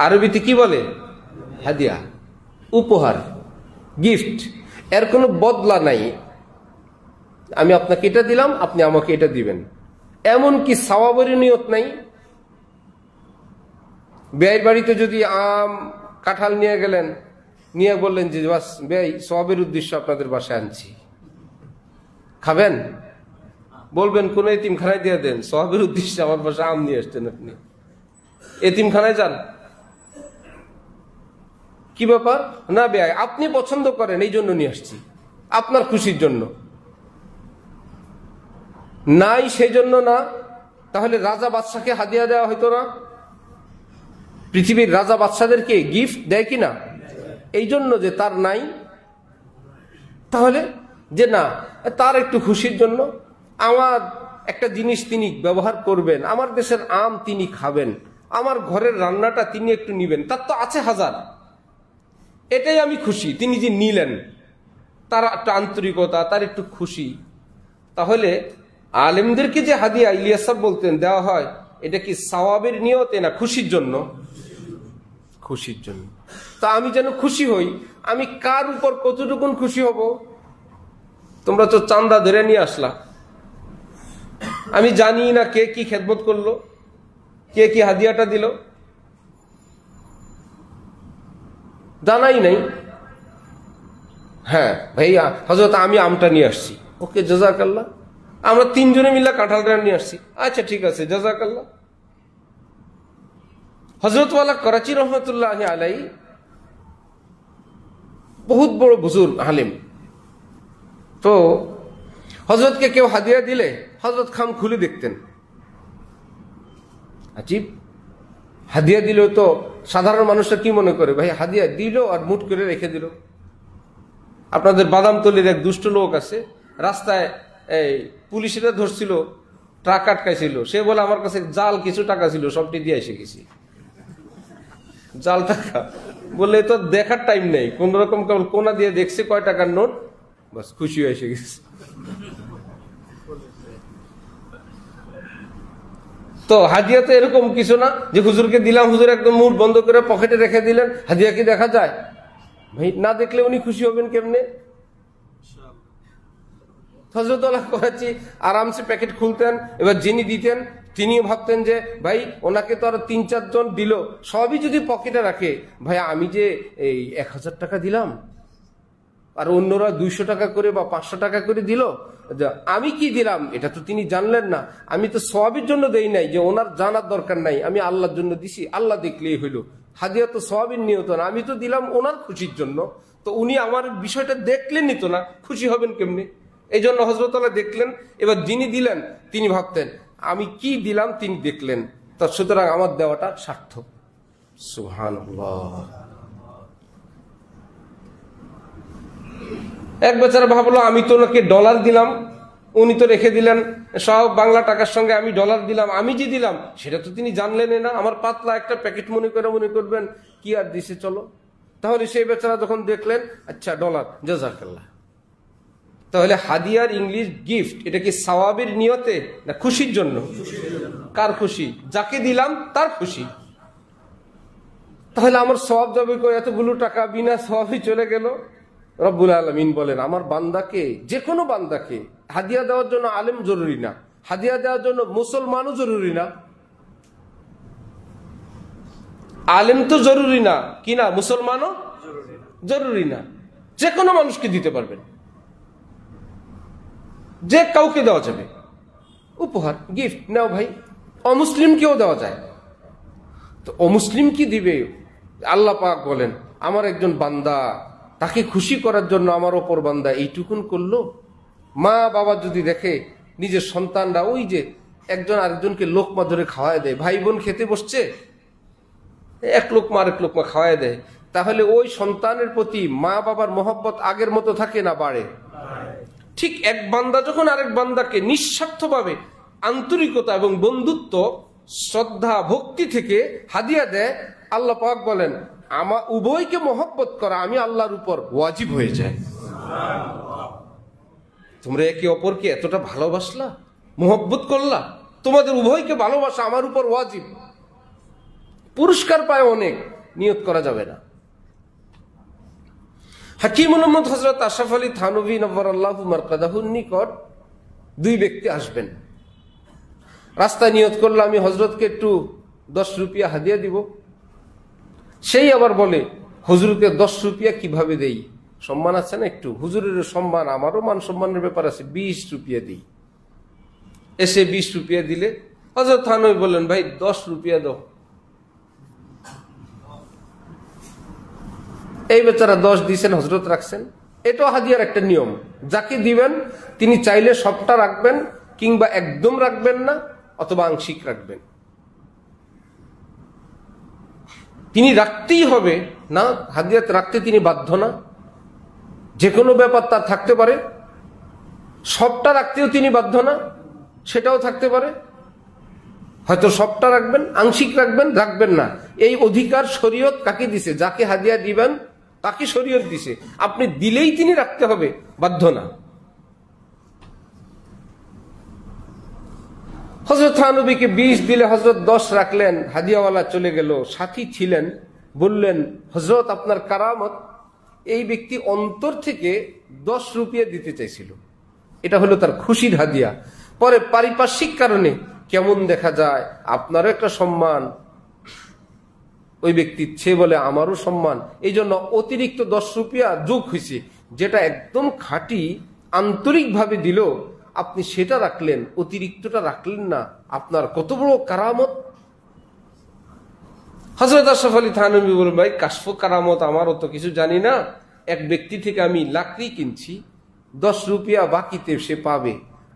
আরবিতে কি বলে? হাদিয়া, উপহার, গিফট। এর কোনো বদলা নাই, আমি আপনাকে এটা দিলাম, আপনি আমাকে এটা দিবেন, এমন কি সওয়াবের নিয়ত নাই। বেয়ের বাড়িতে যদি আম কাঁঠাল নিয়ে গেলেন, নিয়ে বললেন যে বাস বেই সওয়াবের উদ্দেশ্য আপনাদের বাসায় আনছি, খাবেন? বলবেন কোন এতিমখানায় দিয়ে দেন, সওয়াবের উদ্দেশ্যে আমার বাসায় আম নিয়ে আসতেন আপনি, এতিমখানায় যান। কি ব্যাপার? না বেয়াই আপনি পছন্দ করেন এই জন্য নিয়ে আসছি, আপনার খুশির জন্য। নাই সেই জন্য না, তাহলে রাজা বাদশাকে হাদিয়া দেওয়া হইতো না? পৃথিবীর রাজা বাদশাদেরকে গিফট দেয় কিনা? এই জন্য যে তার নাই, তাহলে যে না তার একটু খুশির জন্য আমার একটা জিনিস তিনি ব্যবহার করবেন, আমার দেশের আম তিনি খাবেন, আমার ঘরের রান্নাটা তিনি একটু নিবেন, তার তো আছে হাজার, এটাই আমি খুশি। তিনি যে নিলেন, তার একটা আন্তরিকতা, তার একটু খুশি। তাহলে আলেমদেরকে যে হাদিয়া ইলিয়াস সাহেব বলতেন দেওয়া হয়, এটা কি সওয়াবের নিয়তে না খুশির জন্য? খুশির জন্য। তা আমি যেন খুশি হই, আমি কার উপর কতটুকুন খুশি হব? তোমরা তো চান্দা ধরে নিয়ে আসলা, আমি জানি না কে কি খেদমত করলো, কে কি হাদিয়াটা দিল, জানাই নাই। হ্যাঁ ভাইয়া হযরত আমি আমটা নিয়ে আসছি, ওকে জাযাকাল্লাহ। আমরা 3 জনে মিলে কাঁঠালটা নিয়ে আসছি, আচ্ছা ঠিক আছে জাযাকাল্লাহ। হযরত ওয়ালা করাচি রহমতুল্লাহ আলাই বহুত বড় বুজুর্গ আলেম। তো হযরতকে কেউ হাদিয়া দিলে হযরত খাম খুলে দেখতেন, আজীব হাদিয়া দিল তো সাধারণ মানুষরা কি মনে করে, ভাই হাদিয়া দিল আর মুট করে রেখে দিল। আপনাদের বাদামতলির এক দুষ্ট লোক আছে, রাস্তায় এই পুলিশেরা ধরছিল, ট্রাক আটকাইছিল, সে বলে আমার কাছে জাল কিছু টাকা ছিল, সবটি দিয়ে এসে গেছি। জাল টাকা বলে তো দেখার টাইম নেই, কোন রকম কেবল কোনা দিয়ে দেখছে কয় টাকার নোট, বাস খুশি হয়ে এসে গেছে। তো হাদিয়া তো এরকম কিছু না যে হুজুরকে দিলাম, হুজুর একদম মুখ বন্ধ করে পকেটে রেখে দিলেন, হাদিয়া কি দেখা যায়? ভাই না দেখলে উনি খুশি হবেন কেমনে? হযরত আল্লাহ করাচি আরামসে প্যাকেট খুলতেন, এবার যিনি দিতেন তিনি ভাবতেন যে ভাই ওনাকে তো আরো 3-4 জন দিল, সবই যদি পকেটে রাখে, ভাই আমি যে এই 1000 টাকা দিলাম আর অন্যরা 200 টাকা করে বা 500 টাকা করে দিল, আমি কি দিলাম এটা তো তিনি জানলেন না, আমি তো সওয়াবের জন্য দেই নাই, যে ওনার জানার দরকার নাই, আমি আল্লাহর জন্য দিছি, আল্লাহ দেখলেই হইল। হাদিয়া তো সওয়াবের নিয়ত না, আমি তো দিলাম ওনার খুশির জন্য, তো উনি আমার বিষয়টা দেখলেন নিত না, খুশি হবেন কেমনে? এই জন্য হযরত আল্লাহ দেখলেন, এবার যিনি দিলেন তিনি ভাবতেন আমি কি দিলাম তিনি দেখলেন, তা সুতরাং আমার দেওয়াটা সার্থক। সুবহানাল্লাহ। এক বেচারা ভাবলো আমি তো ওনাকে ডলার দিলাম, উনি তো রেখে দিলেন সব বাংলা টাকার সঙ্গে, আমি ডলার দিলাম, আমি যে দিলাম সেটা তো তিনি জানলেন না। আমার পাতলা একটা প্যাকেট মনে করবেন কি আর দিছে চলো। তাহলে সেই বেচারা যখন দেখলেন আচ্ছা ডলার, জাযাকাল্লাহ। তাহলে হাদিয়ার ইংলিশ গিফট, এটা কি সওয়াবের নিয়তে না খুশির জন্য? কার খুশি? যাকে দিলাম তার খুশি। তাহলে আমার সওয়াব যাবে কই? এতগুলো টাকা বিনা সওয়াবে চলে গেল। রব্বুল আলামিন বলেন আমার বান্দাকে, যে কোনো বান্দাকে হাদিয়া দেওয়ার জন্য আলেম জরুরি না, হাদিয়া দেওয়ার জন্য মুসলমানও জরুরি না। আলেম তো জরুরি না, কি না মুসলমানও জরুরি না, যে কোনো মানুষকে দিতে পারবেন, যে কাউকে দেওয়া যাবে উপহার, গিফট নাও ভাই। অমুসলিমকেও দেওয়া যায়। তো অমুসলিম কি দিবে? আল্লাহ পাক বলেন আমার একজন বান্দা, তাকে খুশি করার জন্য আমার অপর বান্দা এইটুকুন করলো। মা বাবা যদি দেখে নিজের সন্তানরা ওই যে একজন আরেকজনকে লোকমা ধরে খাওয়ায় দেয়, ভাই বোন খেতে বসছে এক লোকমা আরেক লোকমা খাওয়ায় দেয়, তাহলে ওই সন্তানের প্রতি মা বাবার মহব্বত আগের মতো থাকে না বাড়ে? ঠিক এক বান্দা যখন আরেক বান্দাকে নিঃস্বার্থভাবে আন্তরিকতা এবং বন্ধুত্ব, শ্রদ্ধা, ভক্তি থেকে হাদিয়া দেয়, আল্লাহ পাক বলেন আমার উভয়কে মহব্বত করা আমি আল্লাহর উপর ওয়াজিব হয়ে যায়। তোমরা একে অপরকে এতটা ভালোবাসলা, মহব্বত করলা, তোমাদের উভয়কে ভালোবাসা আমার উপর ওয়াজিব। পুরস্কার পায় অনেক, নিয়ত করা যাবে না। হাকিম মুহাম্মদ হযরত আশরাফ আলী থানভী নব্বরাল্লাহু মারকাদাহুর নিকট দুই ব্যক্তি আসবেন। রাস্তায় নিয়ত করলো আমি হযরতকে একটু 10 রুপিয়া হাদিয়া দিব। সেই আবার বলে হুজুরকে 10 রুপিয়া কিভাবে দেই? সম্মান আছে না একটু, হুজুরের সম্মান, আমারও মান সম্মানের ব্যাপার আছে, 20 রুপিয়া দিই। এসে 20 রুপিয়া দিলে হযরত থানভী বললেন ভাই 10 রুপিয়া দাও। এই বেচারা 10 দিয়েছেন, হযরত রাখছেন। এটা হাদিয়ার একটা নিয়ম, যাকে দিবেন তিনি চাইলে সবটা রাখবেন কিংবা একদম রাখবেন না, অথবা আংশিক রাখবেন। তিনি রাখতেই হবে না, হাদিয়াত রাখতে তিনি বাধ্য না। যে কোনো ব্যাপার তার থাকতে পারে, সবটা রাখতেও তিনি বাধ্য না, সেটাও থাকতে পারে। হয়তো সবটা রাখবেন, আংশিক রাখবেন, রাখবেন না। এই অধিকার শরীয়ত কাকে দিছে? যাকে হাদিয়া দিবেন তাকে শরীয়ত দিছে। আপনি দিলেই তিনি রাখতে হবে, বাধ্য না। হযরত থানভীকে 20 দিলে হযরত 10 রাখলেন। হাদিয়াওয়ালা চলে গেল, সাথী ছিলেন, বললেন হযরত আপনার কারামত। এই ব্যক্তি অন্তর থেকে 10 রুপিয়া দিতে চাইছিল, এটা হলো তার খুশির হাদিয়া। পরে পারিপার্শ্বিক কারণে কেমন দেখা যায়, আপনারও একটা সম্মান, ওই ব্যক্তি সে বলে আমারও সম্মান, এই জন্য অতিরিক্ত 10 রুপিয়া যোগ হয়েছে। যেটা একদম খাঁটি আন্তরিকভাবে দিল, আপনি সেটা রাখলেন, অতিরিক্তটা রাখলেন না। আপনার কত বড় কারামত। হযরত আশরাফ আলী থানভী বলেন ভাই কাশফ কারামত আমারও তো কিছু জানি না। এক ব্যক্তি থেকে আমি লাকড়ি কিনছি, 10 রুপিয়া বাকিতে সে পাবে।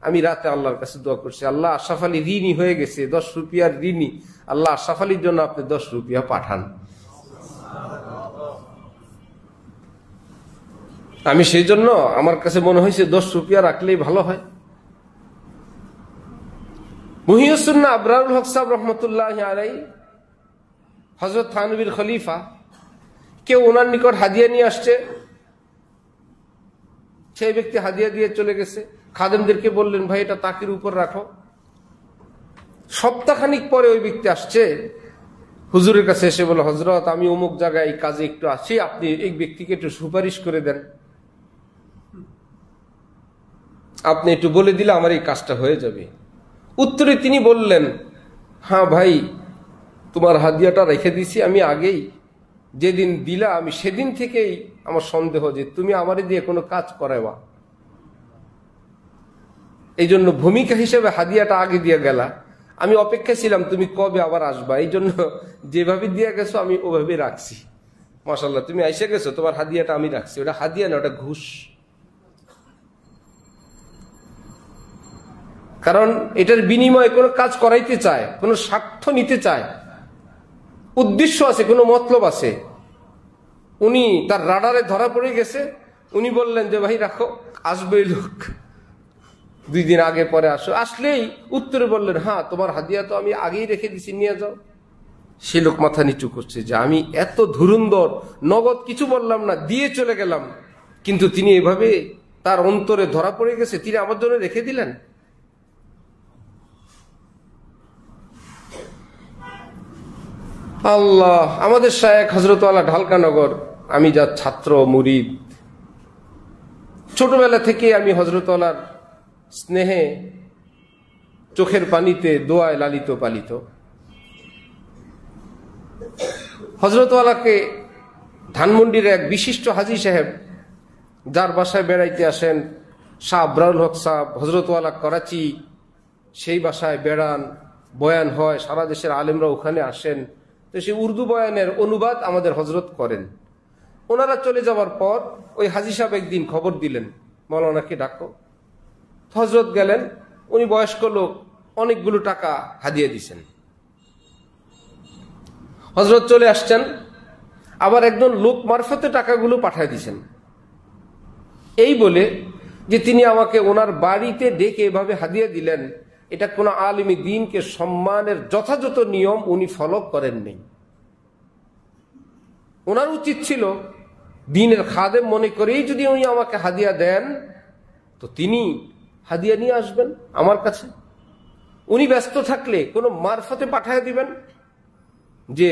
আমি রাতে আল্লাহর কাছে দোয়া করছি, আল্লাহ আশরাফ আলী ঋণী হয়ে গেছে, 10 রুপিয়ার ঋণী, আল্লাহ আশরাফ আলীর জন্য আপনি 10 রুপিয়া পাঠান। আমি সেই জন্য আমার কাছে মনে হয়েছে 10 রুপিয়া রাখলেই ভালো হয়। মুহিউস সুন্নাহ আবরারুল হক সাহেব রহমতুল্লাহি আলাইহি, হযরত থানভীর খলিফা, কেউ ওনার নিকট হাদিয়া নিয়ে আসছে, সেই ব্যক্তি হাদিয়া দিয়ে চলে গেছে। খাদেমদেরকে বললেন ভাই এটা তাকের উপর রাখো। সপ্তাহখানিক পরে ওই ব্যক্তি আসছে হুজুরের কাছে, এসে বলে হযরত আমি অমুক জায়গায় এই কাজে একটু আসি, আপনি এই ব্যক্তিকে একটু সুপারিশ করে দেন, আপনি একটু বলে দিলে আমার এই কাজটা হয়ে যাবে। উত্তরে তিনি বললেন হ্যাঁ ভাই তোমার হাদিয়াটা রেখে দিছি আমি আগেই, যেদিন দিলা আমি সেদিন থেকেই আমার সন্দেহ যে তুমি আমারে দিয়ে কোনো কাজ করাবা, এই জন্য ভূমিকা হিসেবে হাদিয়াটা আগে দিয়ে গেলা। আমি অপেক্ষা ছিলাম তুমি কবে আবার আসবা, এই জন্য যেভাবে দিয়ে গেছো আমি ওভাবে রাখছি। মাশাআল্লাহ তুমি এসে গেছো, তোমার হাদিয়াটা আমি রাখছি। ওটা হাদিয়া না, ওটা ঘুষ। কারণ এটার বিনিময়ে কোনো কাজ করাইতে চায়, কোনো স্বার্থ নিতে চায়, উদ্দেশ্য আছে, কোনো মতলব আছে। উনি তার রাডারে ধরা পড়ে গেছে, উনি বললেন যে ভাই রাখো, আসবে লোক। 2 দিন আগে পরে আসো। আসলেই উত্তরে বললেন, হ্যাঁ তোমার হাদিয়া তো আমি আগেই রেখে দিছি, নিয়ে যাও। সে লোক মাথা নিচু করছে যে আমি এত ধুরুন্দর, নগদ কিছু বললাম না, দিয়ে চলে গেলাম, কিন্তু তিনি এভাবে তার অন্তরে ধরা পড়ে গেছে, তিনি আমার জন্য রেখে দিলেন। আল্লাহ, আমাদের শায়েখ হযরত আলা ঢালকানগর, আমি যার ছাত্র মুরিদ, ছোটবেলা থেকে আমি হযরত আলার স্নেহে, চোখের পানিতে, দোয়ায় লালিত পালিত। হযরত আলাকে ধানমন্ডির এক বিশিষ্ট হাজী সাহেব, যার বাসায় বেড়াইতে আসেন শাহ আবরারুল হক সাহেব, হযরত আলা করাচি, সেই বাসায় বেড়ান, বয়ান হয়, সারা দেশের আলেমরা ওখানে আসেন। তো সেই উর্দু বয়ানের অনুবাদ আমাদের হযরত করেন। ওনারা চলে যাওয়ার পর ওই হাজী সাহেব একদিন খবর দিলেন, মৌলানাকে ডাকো। হযরত গেলেন, উনি বয়স্ক লোক, অনেকগুলো টাকা হাদিয়া দিছেন। হযরত চলে আসছেন, আবার একজন লোক মারফতে টাকাগুলো পাঠিয়ে দিছেন, এই বলে যে তিনি আমাকে ওনার বাড়িতে ডেকে এভাবে হাদিয়া দিলেন। এটা কোন আলিমি দ্বীনকে সম্মানের যথাযথ নিয়ম উনি ফলো করেননি। ওনার উচিত ছিল দ্বীনের খাদেম মনে করেই যদি উনি আমাকে হাদিয়া দেন, তো তিনি হাদিয়া নিয়ে আসবেন আমার কাছে। উনি ব্যস্ত থাকলে কোনো মারফতে পাঠিয়ে দিবেন যে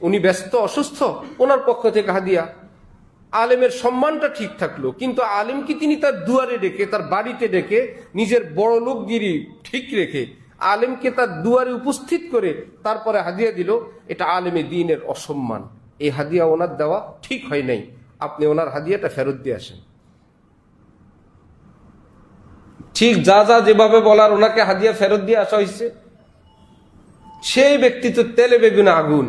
উনি ব্যস্ত, অসুস্থ, ওনার পক্ষ থেকে হাদিয়া। আলেমের সম্মানটা ঠিক থাকলো, কিন্তু আলেম কি তিনি তার দুয়ারে ডেকে, তার বাড়িতে ডেকে, নিজের বড় লোকগিরি ঠিক রেখে আলেমকে তার দুয়ারে উপস্থিত করে তারপরে হাদিয়া দিল, এটা আলেমে দ্বীনের অসম্মান। এই হাদিয়া ওনার দেওয়া ঠিক হয় নাই। আপনি ওনার হাদিয়াটা ফেরত দিয়ে আসেন। ঠিক যা যা যেভাবে বলার ওনাকে হাদিয়া ফেরত দিয়ে আসা হয়েছে। সেই ব্যক্তি তো তেলে বেগুনে আগুন,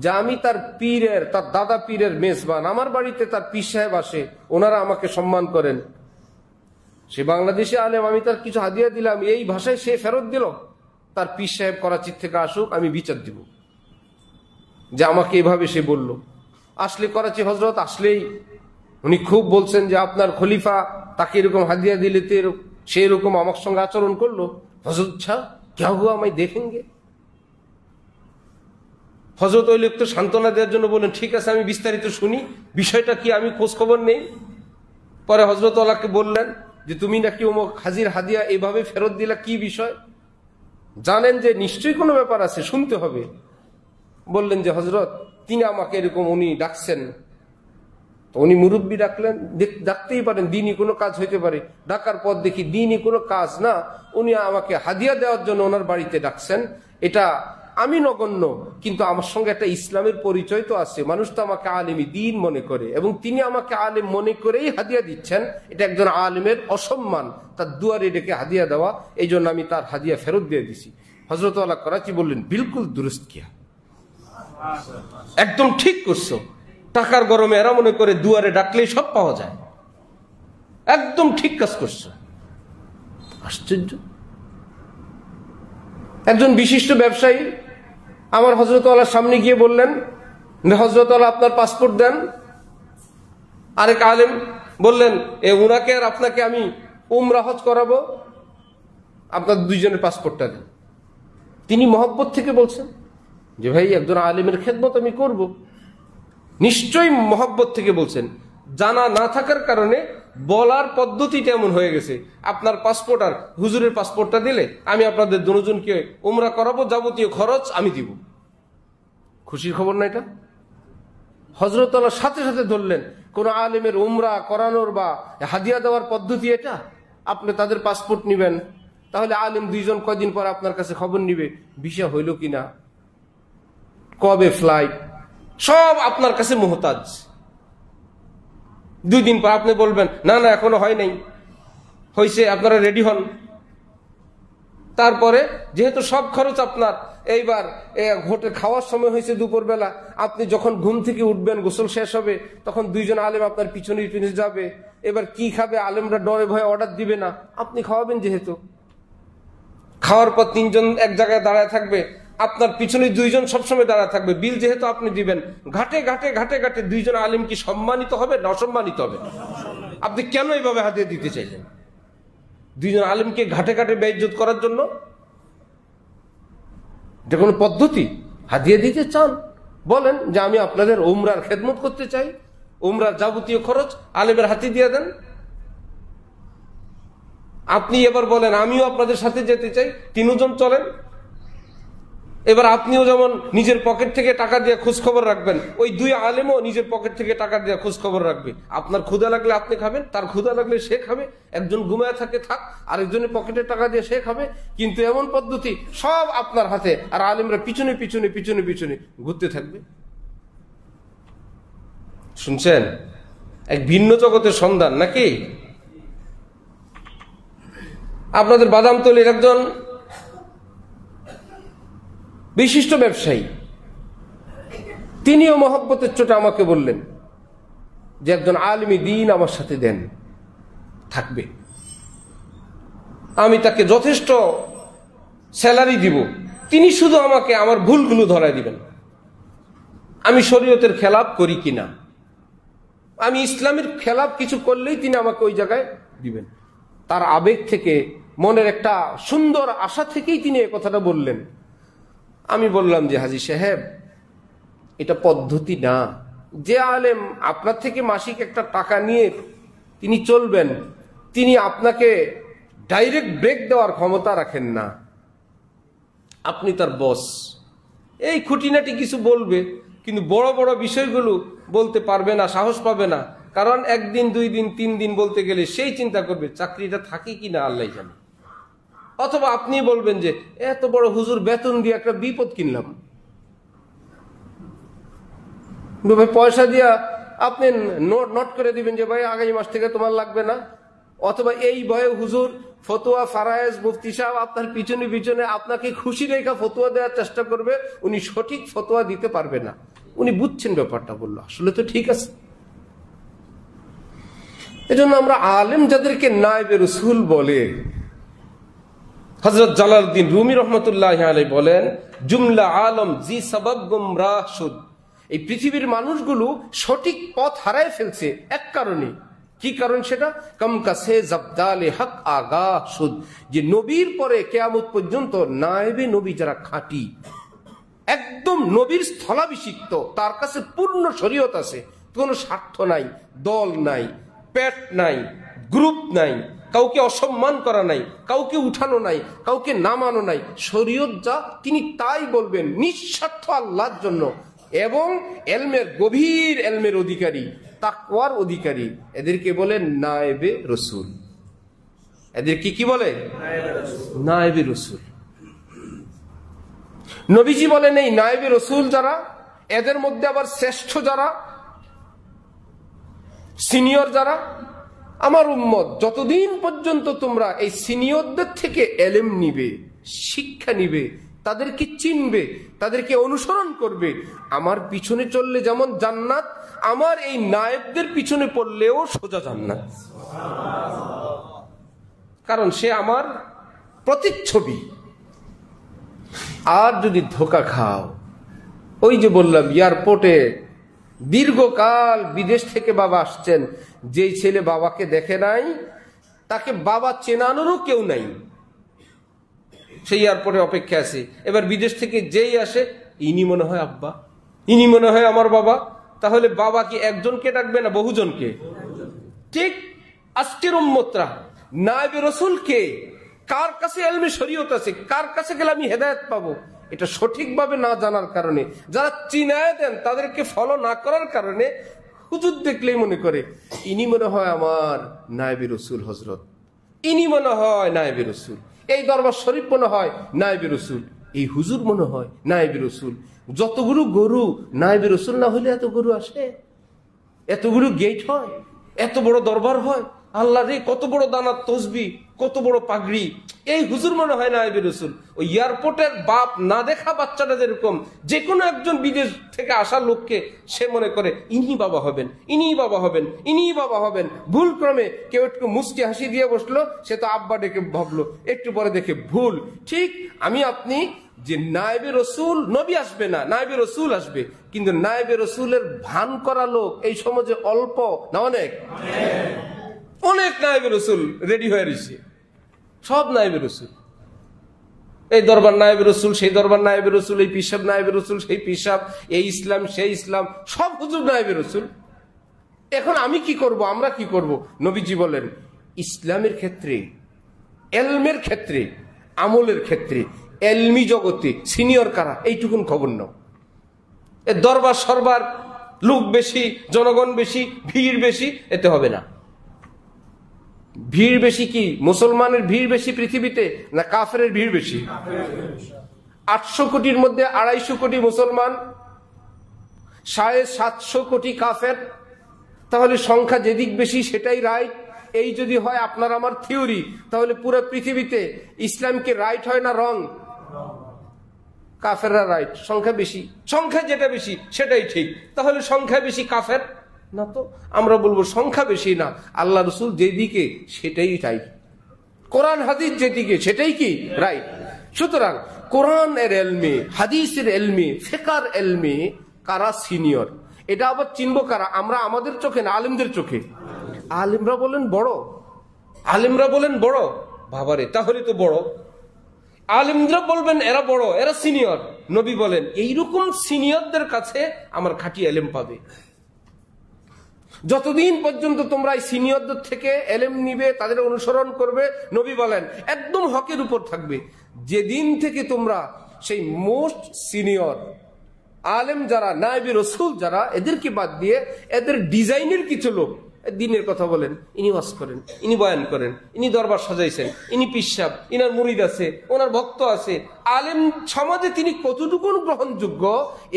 যা আমি তার পীরের, তার দাদা পীরের মেজবান, আমার বাড়িতে তার পীর সাহেব আসে, ওনারা আমাকে সম্মান করেন। সে বাংলাদেশে আলেম, আমি তার কিছু হাদিয়া দিলাম, এই ভাষায় সে ফেরত দিল। তার পীর সাহেব করাচির থেকে আসুক, আমি বিচার দিব যে আমাকে এভাবে সে বলল। আসলে করাচি হজরত আসলেই উনি খুব বলছেন যে আপনার খলিফা তাকে এরকম হাদিয়া দিলে তো সে এরকম আমার সঙ্গে আচরণ করলো। হজরত ছা ক্যা হুয়া, আমি দেখেঙ্গে। হজরত ওই লোক তো সান্ত্বনা দেওয়ার জন্য বলেন, ঠিক আছে আমি বিস্তারিত শুনি, বিষয়টা কি আমি খোঁজ খবর নেই। পরে হজরত আল্লাহকে বললেন যে তুমি নাকি অমুক হাজির হাদিয়া এভাবে ফেরত দিলা, কি বিষয়? জানেন যে নিশ্চয়ই কোনো ব্যাপার আছে, শুনতে হবে। বললেন যে হজরত তিনি আমাকে এরকম উনি ডাকছেন। তো উনি মুরব্বী ডাকলেন, ডাকতেই পারেন, দিনই কোনো কাজ হইতে পারে। ডাকার পর দেখি দিনই কোনো কাজ না, উনি আমাকে হাদিয়া দেওয়ার জন্য ওনার বাড়িতে ডাকছেন। এটা আমি নগণ্য, কিন্তু আমার সঙ্গে একটা ইসলামের পরিচয় তো আছে। মানুষ তো আমাকে আলেমী দ্বীন মনে করে, এবং তিনি আমাকে আলেম মনে করেই হাদিয়া দিচ্ছেন। এটা একজন আলেমের অসম্মান, তার দুয়ারে ডেকে হাদিয়া দেওয়া। এই জন্য আমি তার হাদিয়া ফেরত দিয়ে দিছি। হযরত আলা করাচি বললেন, বিলকুল দুরুস্ত কিয়া, একদম ঠিক করছো। টাকার গরমে এরা মনে করে দুয়ারে ডাকলেই সব পাওয়া যায়, একদম ঠিক কাজ করছো। আশ্চর্য। একজন বিশিষ্ট ব্যবসায়ী আমার হযরত আলার সামনে গিয়ে বললেন, হযরত আলা আপনার পাসপোর্ট দেন। আরেক আলেম বললেন, উনাকে আর আপনাকে আমি উমরা হজ করাবো, আপনার দুইজনের পাসপোর্টটা দেন। তিনি মহব্বত থেকে বলছেন যে ভাই একজন আলেমের খেদমত আমি করব। নিশ্চয়ই মহব্বত থেকে বলছেন। জানা না থাকার কারণে বলার পদ্ধতিটা এমন হয়ে গেছে। আপনার পাসপোর্ট আর হুজুরের পাসপোর্টটা দিলে আমি আপনাদের দুজনকে উমরা করাবো, যাবতীয় খরচ আমি দিব। খুশির খবর না এটা? হযরত আল্লাহ সাথে সাথে ধরলেন, কোন আলেমের উমরা করানোর বা হাদিয়া দেওয়ার পদ্ধতি এটা? আপনি তাদের পাসপোর্ট নিবেন, তাহলে আলেম দুইজন কয়দিন পর আপনার কাছে খবর নিবে ভিসা হইল কিনা, কবে ফ্লাইট, সব আপনার কাছে মুহতাজ। 2 দিন পর আপনি বলবেন না না এখনো হয় নাই, হয়েছে, আপনারা রেডি হন। তারপরে যেহেতু সব খরচ আপনার, এইবার হোটেল খাওয়ার সময় হয়েছে দুপুরবেলা, আপনি যখন ঘুম থেকে উঠবেন, গোসল শেষ হবে, তখন 2 জন আলেম আপনার পিছনে পিছনে যাবে। এবার কি খাবে, আলেমরা ডরে ভয়ে অর্ডার দিবে না, আপনি খাওয়াবেন। যেহেতু খাওয়ার পর 3 জন এক জায়গায় দাঁড়ায় থাকবে, আপনার পিছনে 2 জন সবসময় দাঁড়ায় থাকবে, বিল যেহেতু আপনি দিবেন। ঘাটে ঘাটে ঘাটে ঘাটে 2 জন আলেম কি সম্মানিত হবে না অসম্মানিত হবে? আপনি কেন এইভাবে হাদিয়া দিতে চাইলেন? দুইজন আলেমকে ঘাটে ঘাটে বেইজ্জত করার জন্য? এটা কোনো পদ্ধতি? হাদিয়া দিতে চান, বলেন যে আমি আপনাদের উমরার খেদমত করতে চাই, উমরার যাবতীয় খরচ আলেমের হাতে দিয়ে দেন। আপনি এবার বলেন আমিও আপনাদের সাথে যেতে চাই, তিনজন চলেন। এবার আপনিও যেমন নিজের পকেট থেকে টাকা দিয়ে খোঁজ খবর রাখবেন, ওই দুই আলেমও নিজের পকেট থেকে টাকা দিয়ে খোঁজ খবর রাখবে। আপনার ক্ষুধা লাগলে আপনি খাবেন, তার ক্ষুধা লাগলে সে খাবে। একজন ঘুমায় থাকে থাক, আরেকজনের পকেটে টাকা দিয়ে সে খাবে। কিন্তু এমন পদ্ধতি সব আপনার হাতে, আর আলেমরা পিছনে পিছনে পিছনে পিছনে ঘুরতে থাকবে। শুনছেন? এক ভিন্ন জগতের সন্ধান নাকি? আপনাদের বাদামতলীর একজন বিশিষ্ট ব্যবসায়ী, তিনিও মহব্বতের চোটে আমাকে বললেন যে একজন আলিমি দ্বীন আমার সাথে দেন, থাকবে। আমি তাকে যথেষ্ট স্যালারি দিব, তিনি শুধু আমাকে আমার ভুলগুলো ধরাই দিবেন, আমি শরীয়তের খেলাপ করি কিনা, আমি ইসলামের খেলাপ কিছু করলেই তিনি আমাকে ওই জায়গায় দিবেন। তার আবেগ থেকে, মনের একটা সুন্দর আশা থেকেই তিনি এই কথাটা বললেন। আমি বললাম যে হাজী সাহেব, এটা পদ্ধতি না। যে আলেম আপনার থেকে মাসিক একটা টাকা নিয়ে তিনি চলবেন, তিনি আপনাকে ডাইরেক্ট ব্রেক দেওয়ার ক্ষমতা রাখেন না। আপনি তার বস, এই খুঁটিনাটি কিছু বলবে, কিন্তু বড় বড় বিষয়গুলো বলতে পারবে না, সাহস পাবে না। কারণ একদিন, 2 দিন, 3 দিন বলতে গেলে সেই চিন্তা করবে চাকরিটা থাকে কিনা আল্লাহ জানে। অথবা আপনি বলবেন যে এত বড় হুজুর বেতন দিয়ে একটা বিপদ কিনলাম, ভাই পয়সা দিয়া আপনি নোট করে দিবেন যে ভাই আগামী মাস থেকে তোমার লাগবে না। অথবা এই ভয়ে হুজুর ফতোয়া ফারায়েজ মুফতি সাহেব আপনার পিছনে পিছনে আপনাকে খুশি রেখা ফতোয়া দেওয়ার চেষ্টা করবে, উনি সঠিক ফতোয়া দিতে পারবে না। উনি বুঝছেন ব্যাপারটা, বললো আসলে তো ঠিক আছে। এজন্য আমরা আলেম যাদেরকে নায়েবে রাসূল বলে, হযরত জালালউদ্দিন রুমি রহমাতুল্লাহি আলাইহি বলেন, জুমলা আলম জি সবাব গুমরাহ শুদ। এই পৃথিবীর মানুষগুলো সঠিক পথ হারায় ফেলছে এক কারণে। কি কারণ সেটা? কম কাছে জবদালে হক আগা শুদ, যে নবীর পরে কিয়ামত পর্যন্ত নায়েবে নবী যারা খাঁটি, একদম নবীর স্থলাভিষিক্ত, তার কাছে পূর্ণ শরীয়ত আছে, কোনো স্বার্থ নাই, দল নাই, পেট নাই, গ্রুপ নাই, কাউকে অসম্মান করা নাই, কাউকে উঠানো নাই, কাউকে নামানো নাই, শরীয়ত যা তিনি তাই বলবেন নিঃস্বার্থ আল্লাহর জন্য। এবং এলমের, গভীর এলমের অধিকারী, তাকওয়ার অধিকারী, এদেরকে বলে নায়েবে রাসূল। এদের কি বলে? নায়েবে রাসূল। নবীজি বলেন এই নায়েবে রাসূল যারা, এদের মধ্যে আবার শ্রেষ্ঠ যারা, সিনিয়র যারা, আমার উম্মত যতদিন পর্যন্ত তোমরা এই সিনিয়রদের থেকে এলেম নিবে, শিক্ষা নিবে, তাদেরকে চিনবে, তাদেরকে অনুসরণ করবে, আমার পিছনে চললে যেমন জান্নাত, আমার এই নায়েবদের পিছনে পড়লেও সোজা জান্নাত। কারণ সে আমার প্রতিচ্ছবি। আর যদি ধোঁকা খাও, ওই যে বললাম এয়ারপোর্টে দীর্ঘকাল বিদেশ থেকে বাবা আসছেন, যেই ছেলে বাবাকে দেখে নাই তাকে বাবা চেনানোরও কেউ নাই, সেই এয়ারপোর্টে অপেক্ষা আছে। এবার বিদেশ থেকে যেই আসে, ইনি মনে হয় আব্বা, ইনি মনে হয় আমার বাবা। তাহলে বাবা কি একজনকে ডাকবে না বহুজনকে? ঠিক আজকের উম্মতরা নায়েবে রাসূল কে, কার কাছে ইলমে শরীয়ত আছে, কার কাছে গেলে আমি হেদায়েত পাবো, এটা সঠিকভাবে না জানার কারণে, যারা চিনায় দেন তাদেরকে ফলো না করার কারণে হুজুর দেখলেই মনে করে ইনি মনে হয় আমার নায়েবে রাসূল হযরত, ইনি মনে হয় নায়েবে রাসূল, এই দরবার শরীফ মনে হয় নায়েবে রাসূল, এই হুজুর মনে হয় নায়েবে রাসূল। যতগুলো গরু, নায়েবে রাসূল না হলে এত গরু আসে, এতগুলো গেট হয়, এত বড় দরবার হয়, আল্লাহ রে কত বড় দানার তসবি, কত বড় পাগড়ি, এই হুজুর মনে হয় নায়েবে রাসূল। ওই এয়ারপোর্টের বাপ না দেখা বাচ্চাটা যেরকম যে কোনো একজন বিদেশ থেকে আসা লোককে সে মনে করে ইনি বাবা হবেন, ইনি বাবা হবেন, ইনি বাবা হবেন। ভুল ক্রমে কেউ একটু মুস্কি হাসি দিয়ে বসলো, সে তো আব্বা ডেকে ভাবলো, একটু পরে দেখে ভুল। ঠিক আমি আপনি যে নায়েবে রাসূল, নবী আসবে না, নায়েবে রাসূল আসবে, কিন্তু নায়েবে রাসূলের ভান করা লোক এই সমাজে অল্প না অনেক? অনেক নায়েবে রাসূল রেডি হয়ে রয়েছে, সব নায়েবে রসুল। এই দরবার নায়েবে রসুল, সেই দরবার নায়েবে রসুল, এই পিসাব নায়েবে রসুল, সেই পিসাব, এই ইসলাম, সেই ইসলাম, সব হুজুর নায়েবে রসুল। এখন আমি কি করব, আমরা কি করব? নবীজি বলেন ইসলামের ক্ষেত্রে, এলমের ক্ষেত্রে, আমলের ক্ষেত্রে, এলমি জগতে সিনিয়র কারা এইটুকুন খবর নাও। এ দরবার সরবার, লোক বেশি, জনগণ বেশি, ভিড় বেশি, এতে হবে না। ভিড় বেশি কি মুসলমানের ভিড় বেশি পৃথিবীতে, না কাফেরের ভিড় বেশি? 800 কোটির মধ্যে 250 কোটি মুসলমান, 750 কোটি কাফের। তাহলে সংখ্যা যেদিক বেশি সেটাই রাইট। এই যদি হয় আপনার আমার থিওরি, তাহলে পুরো পৃথিবীতে ইসলামকে রাইট হয় না রং? কাফেররা রাইট, সংখ্যা বেশি, সংখ্যা যেটা বেশি সেটাই ঠিক। তাহলে সংখ্যা বেশি কাফের না, তো আমরা বলবো সংখ্যা বেশি না, আল্লাহ রসুল যেদিকে সেটাই রাইট, কোরআন হাদিস যেদিকে সেটাই কি রাইট। সুতরাং কোরআন এর এলমে, হাদিসের এলমে, ফিকহের এলমে কারা সিনিয়র, এটা আবার চিনবো কারা? আমরা আমাদের চোখে না, আলেমদের চোখে। আলেমরা বলেন বড়, আলেমরা বলেন বড়, বাবারে তাহলে তো বড়। আলেমরা বলবেন এরা বড়, এরা সিনিয়র। নবী বলেন এইরকম সিনিয়রদের কাছে আমার খাঁটি এলেম পাবে। যতদিন পর্যন্ত তোমরা এই সিনিয়রদের থেকে এলেম নিবে, তাদের অনুসরণ করবে, নবী বলেন একদম হকের উপর থাকবে। যেদিন থেকে তোমরা সেই মোস্ট সিনিয়র আলেম যারা, নায়েবে রসুল যারা, এদেরকে বাদ দিয়ে এদের ডিজাইনের কিছু লোক দিনের কথা বলেন, ইনি ওয়াজ করেন, ইনি বয়ান করেন, ইনি দরবার সাজাইছেন, ইনি পিসাব, ইনার মুরিদ আছে, ওনার ভক্ত আছে, আলেম সমাজে তিনি কতটুকু গ্রহণযোগ্য,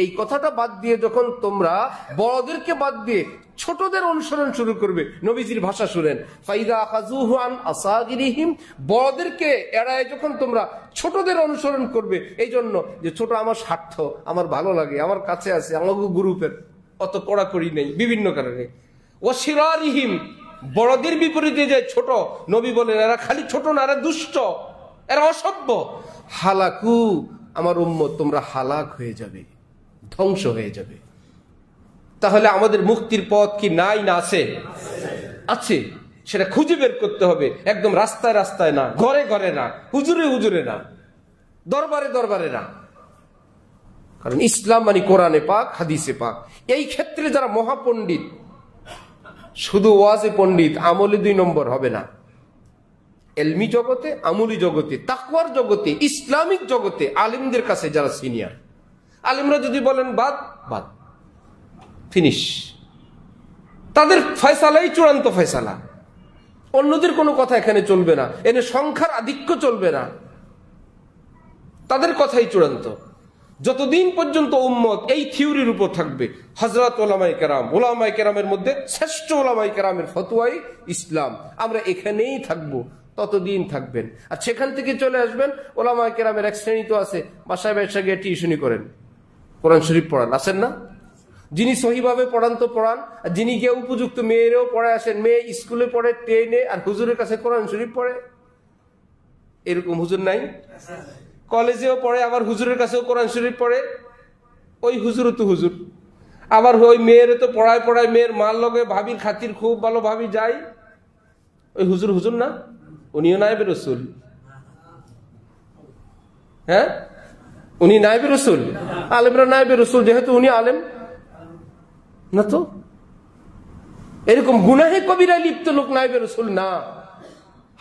এই কথাটা বাদ দিয়ে যখন তোমরা বড়দেরকে বাদ দিয়ে ছোটদের অনুসরণ শুরু করবে, নবীজির ভাষা শুনেন, ফাইদা আখাযুহু আন আসাগিরিহিম, বড়দেরকে এড়ায় যখন তোমরা ছোটদের অনুসরণ করবে, এই জন্য যে ছোট আমার স্বার্থ, আমার ভালো লাগে, আমার কাছে আছে, আমাকে গ্রুপের অত কড়াকড়ি নেই, বিভিন্ন কারণে। ওয়াশিরারিহিম, বড়দের বিপরীতে যে ছোট, নবী বলেন এরা খালি ছোট না, এরা দুষ্ট, এরা অসভ্য। হালাকু, আমার উম্মত তোমরা হালাক হয়ে যাবে, ধ্বংস হয়ে যাবে। তাহলে আমাদের মুক্তির পথ কি নাই না আছে? আছে, সেটা খুঁজে বের করতে হবে। একদম রাস্তায় রাস্তায় না, ঘরে ঘরে না, হুজুরে হুজুরে না, দরবারে দরবারে না। কারণ ইসলাম মানে কোরআনে পাক, হাদিসে পাক। এই ক্ষেত্রে যারা মহাপণ্ডিত, শুধু ওয়াজে পণ্ডিত, আমলে 2 নম্বর হবে না। এলমি জগতে, আমলি জগতে, তাকওয়ার জগতে, ইসলামিক জগতে আলিমদের কাছে যারা সিনিয়র, আলিমরা যদি বলেন বাদ, বাদ, ফিনিশ। তাদের ফয়সালাই চূড়ান্ত ফয়সালা, অন্যদের কোনো কথা এখানে চলবে না, এনে সংখ্যার আধিক্য চলবে না, তাদের কথাই চূড়ান্ত। যতদিন পর্যন্ত উম্মত এই থিওরির উপর থাকবে, হযরত ওলামায়ে কেরাম, ওলামায়ে কেরামের মধ্যে শ্রেষ্ঠ ওলামায়ে কেরামের ফতোয়াই ইসলাম, আমরা এখানেই থাকবো, ততদিন থাকবেন। আর সেখান থেকে চলে আসবেন, ওলামায়ে কেরামের এক শ্রেণী তো আছে বাসায় বাসায় গিয়ে টিউশনি করেন, কোরআন শরীফ পড়ান, আছেন না? যিনি সহিভাবে পড়ান তো পড়ান, আর যিনি গিয়ে উপযুক্ত মেয়েরেও পড়ায় আসেন, মেয়ে স্কুলে পড়ে, ট্রেনে, আর হুজুরের কাছে কোরআন শরীফ পড়ে, এরকম হুজুর নাই? কলেজেও পড়ে, আবার হুজুরের কাছেও কোরআন শরীফ পড়ে, ওই হুজুরও তো হুজুর। আবার ওই মেয়েরে তো পড়ায় পড়ায়, মেয়ের মার লগে ভাবির খাতির খুব ভালো, ভাবি যায়, ওই হুজুর হুজুর না? উনিও নায়েবে রসুল। হ্যাঁ, উনি নায়েবে রসুল, আলেমরা নায়েবে রসুল, যেহেতু উনি আলেম না। তো এরকম গুনাহে কবিরায় লিপ্ত লোক নায়েবে রসুল না।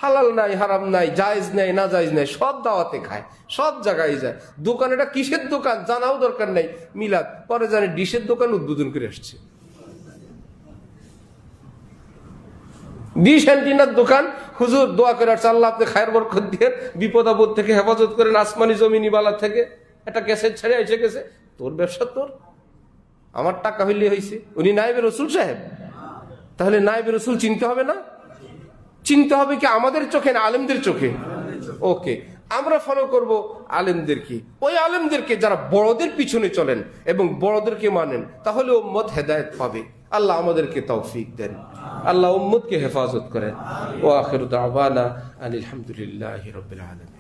হালাল নাই, হারাম নাই, জায়েজ নাই, না জায়েজ নাই, সব দাওয়াতে খায়, সব জায়গায় যায়। দোকান, এটা কিসের দোকান জানাও দরকার নাই, মিলাদ, পরে জানে ডিশের দোকান উদ্বোধন করে আসছে, ডিশ অ্যান্টিনার দোকান। হুজুর দোয়া করে আসছে, আল্লাহ আপনি খায়ের বরকত দিয়ে, বিপদ আপদ থেকে হেফাজত করেন, আসমানি জমিনি বালা থেকে। একটা ক্যাসেট ছেড়ে এসে গেছে, তোর ব্যবসা তোর, আমার টাকা হইলে হয়েছে। উনি নায়েবে রসুল সাহেব, তাহলে নায়েবে রসুল চিনতে হবে না? চিনতে হবে কি আমাদের চোখে না আলেমদের চোখে? ওকে, আমরা ফলো করব আলেমদেরকে, ওই আলেমদেরকে যারা বড়দের পিছনে চলেন এবং বড়দেরকে মানেন, তাহলে উম্মত হেদায়েত পাবে। আল্লাহ আমাদেরকে তৌফিক দেন, আল্লাহ উম্মতকে হেফাজত করেন। ওয়া আখিরু দাওয়ানা আনিল হামদুলিল্লাহি রাব্বিল আলামিন।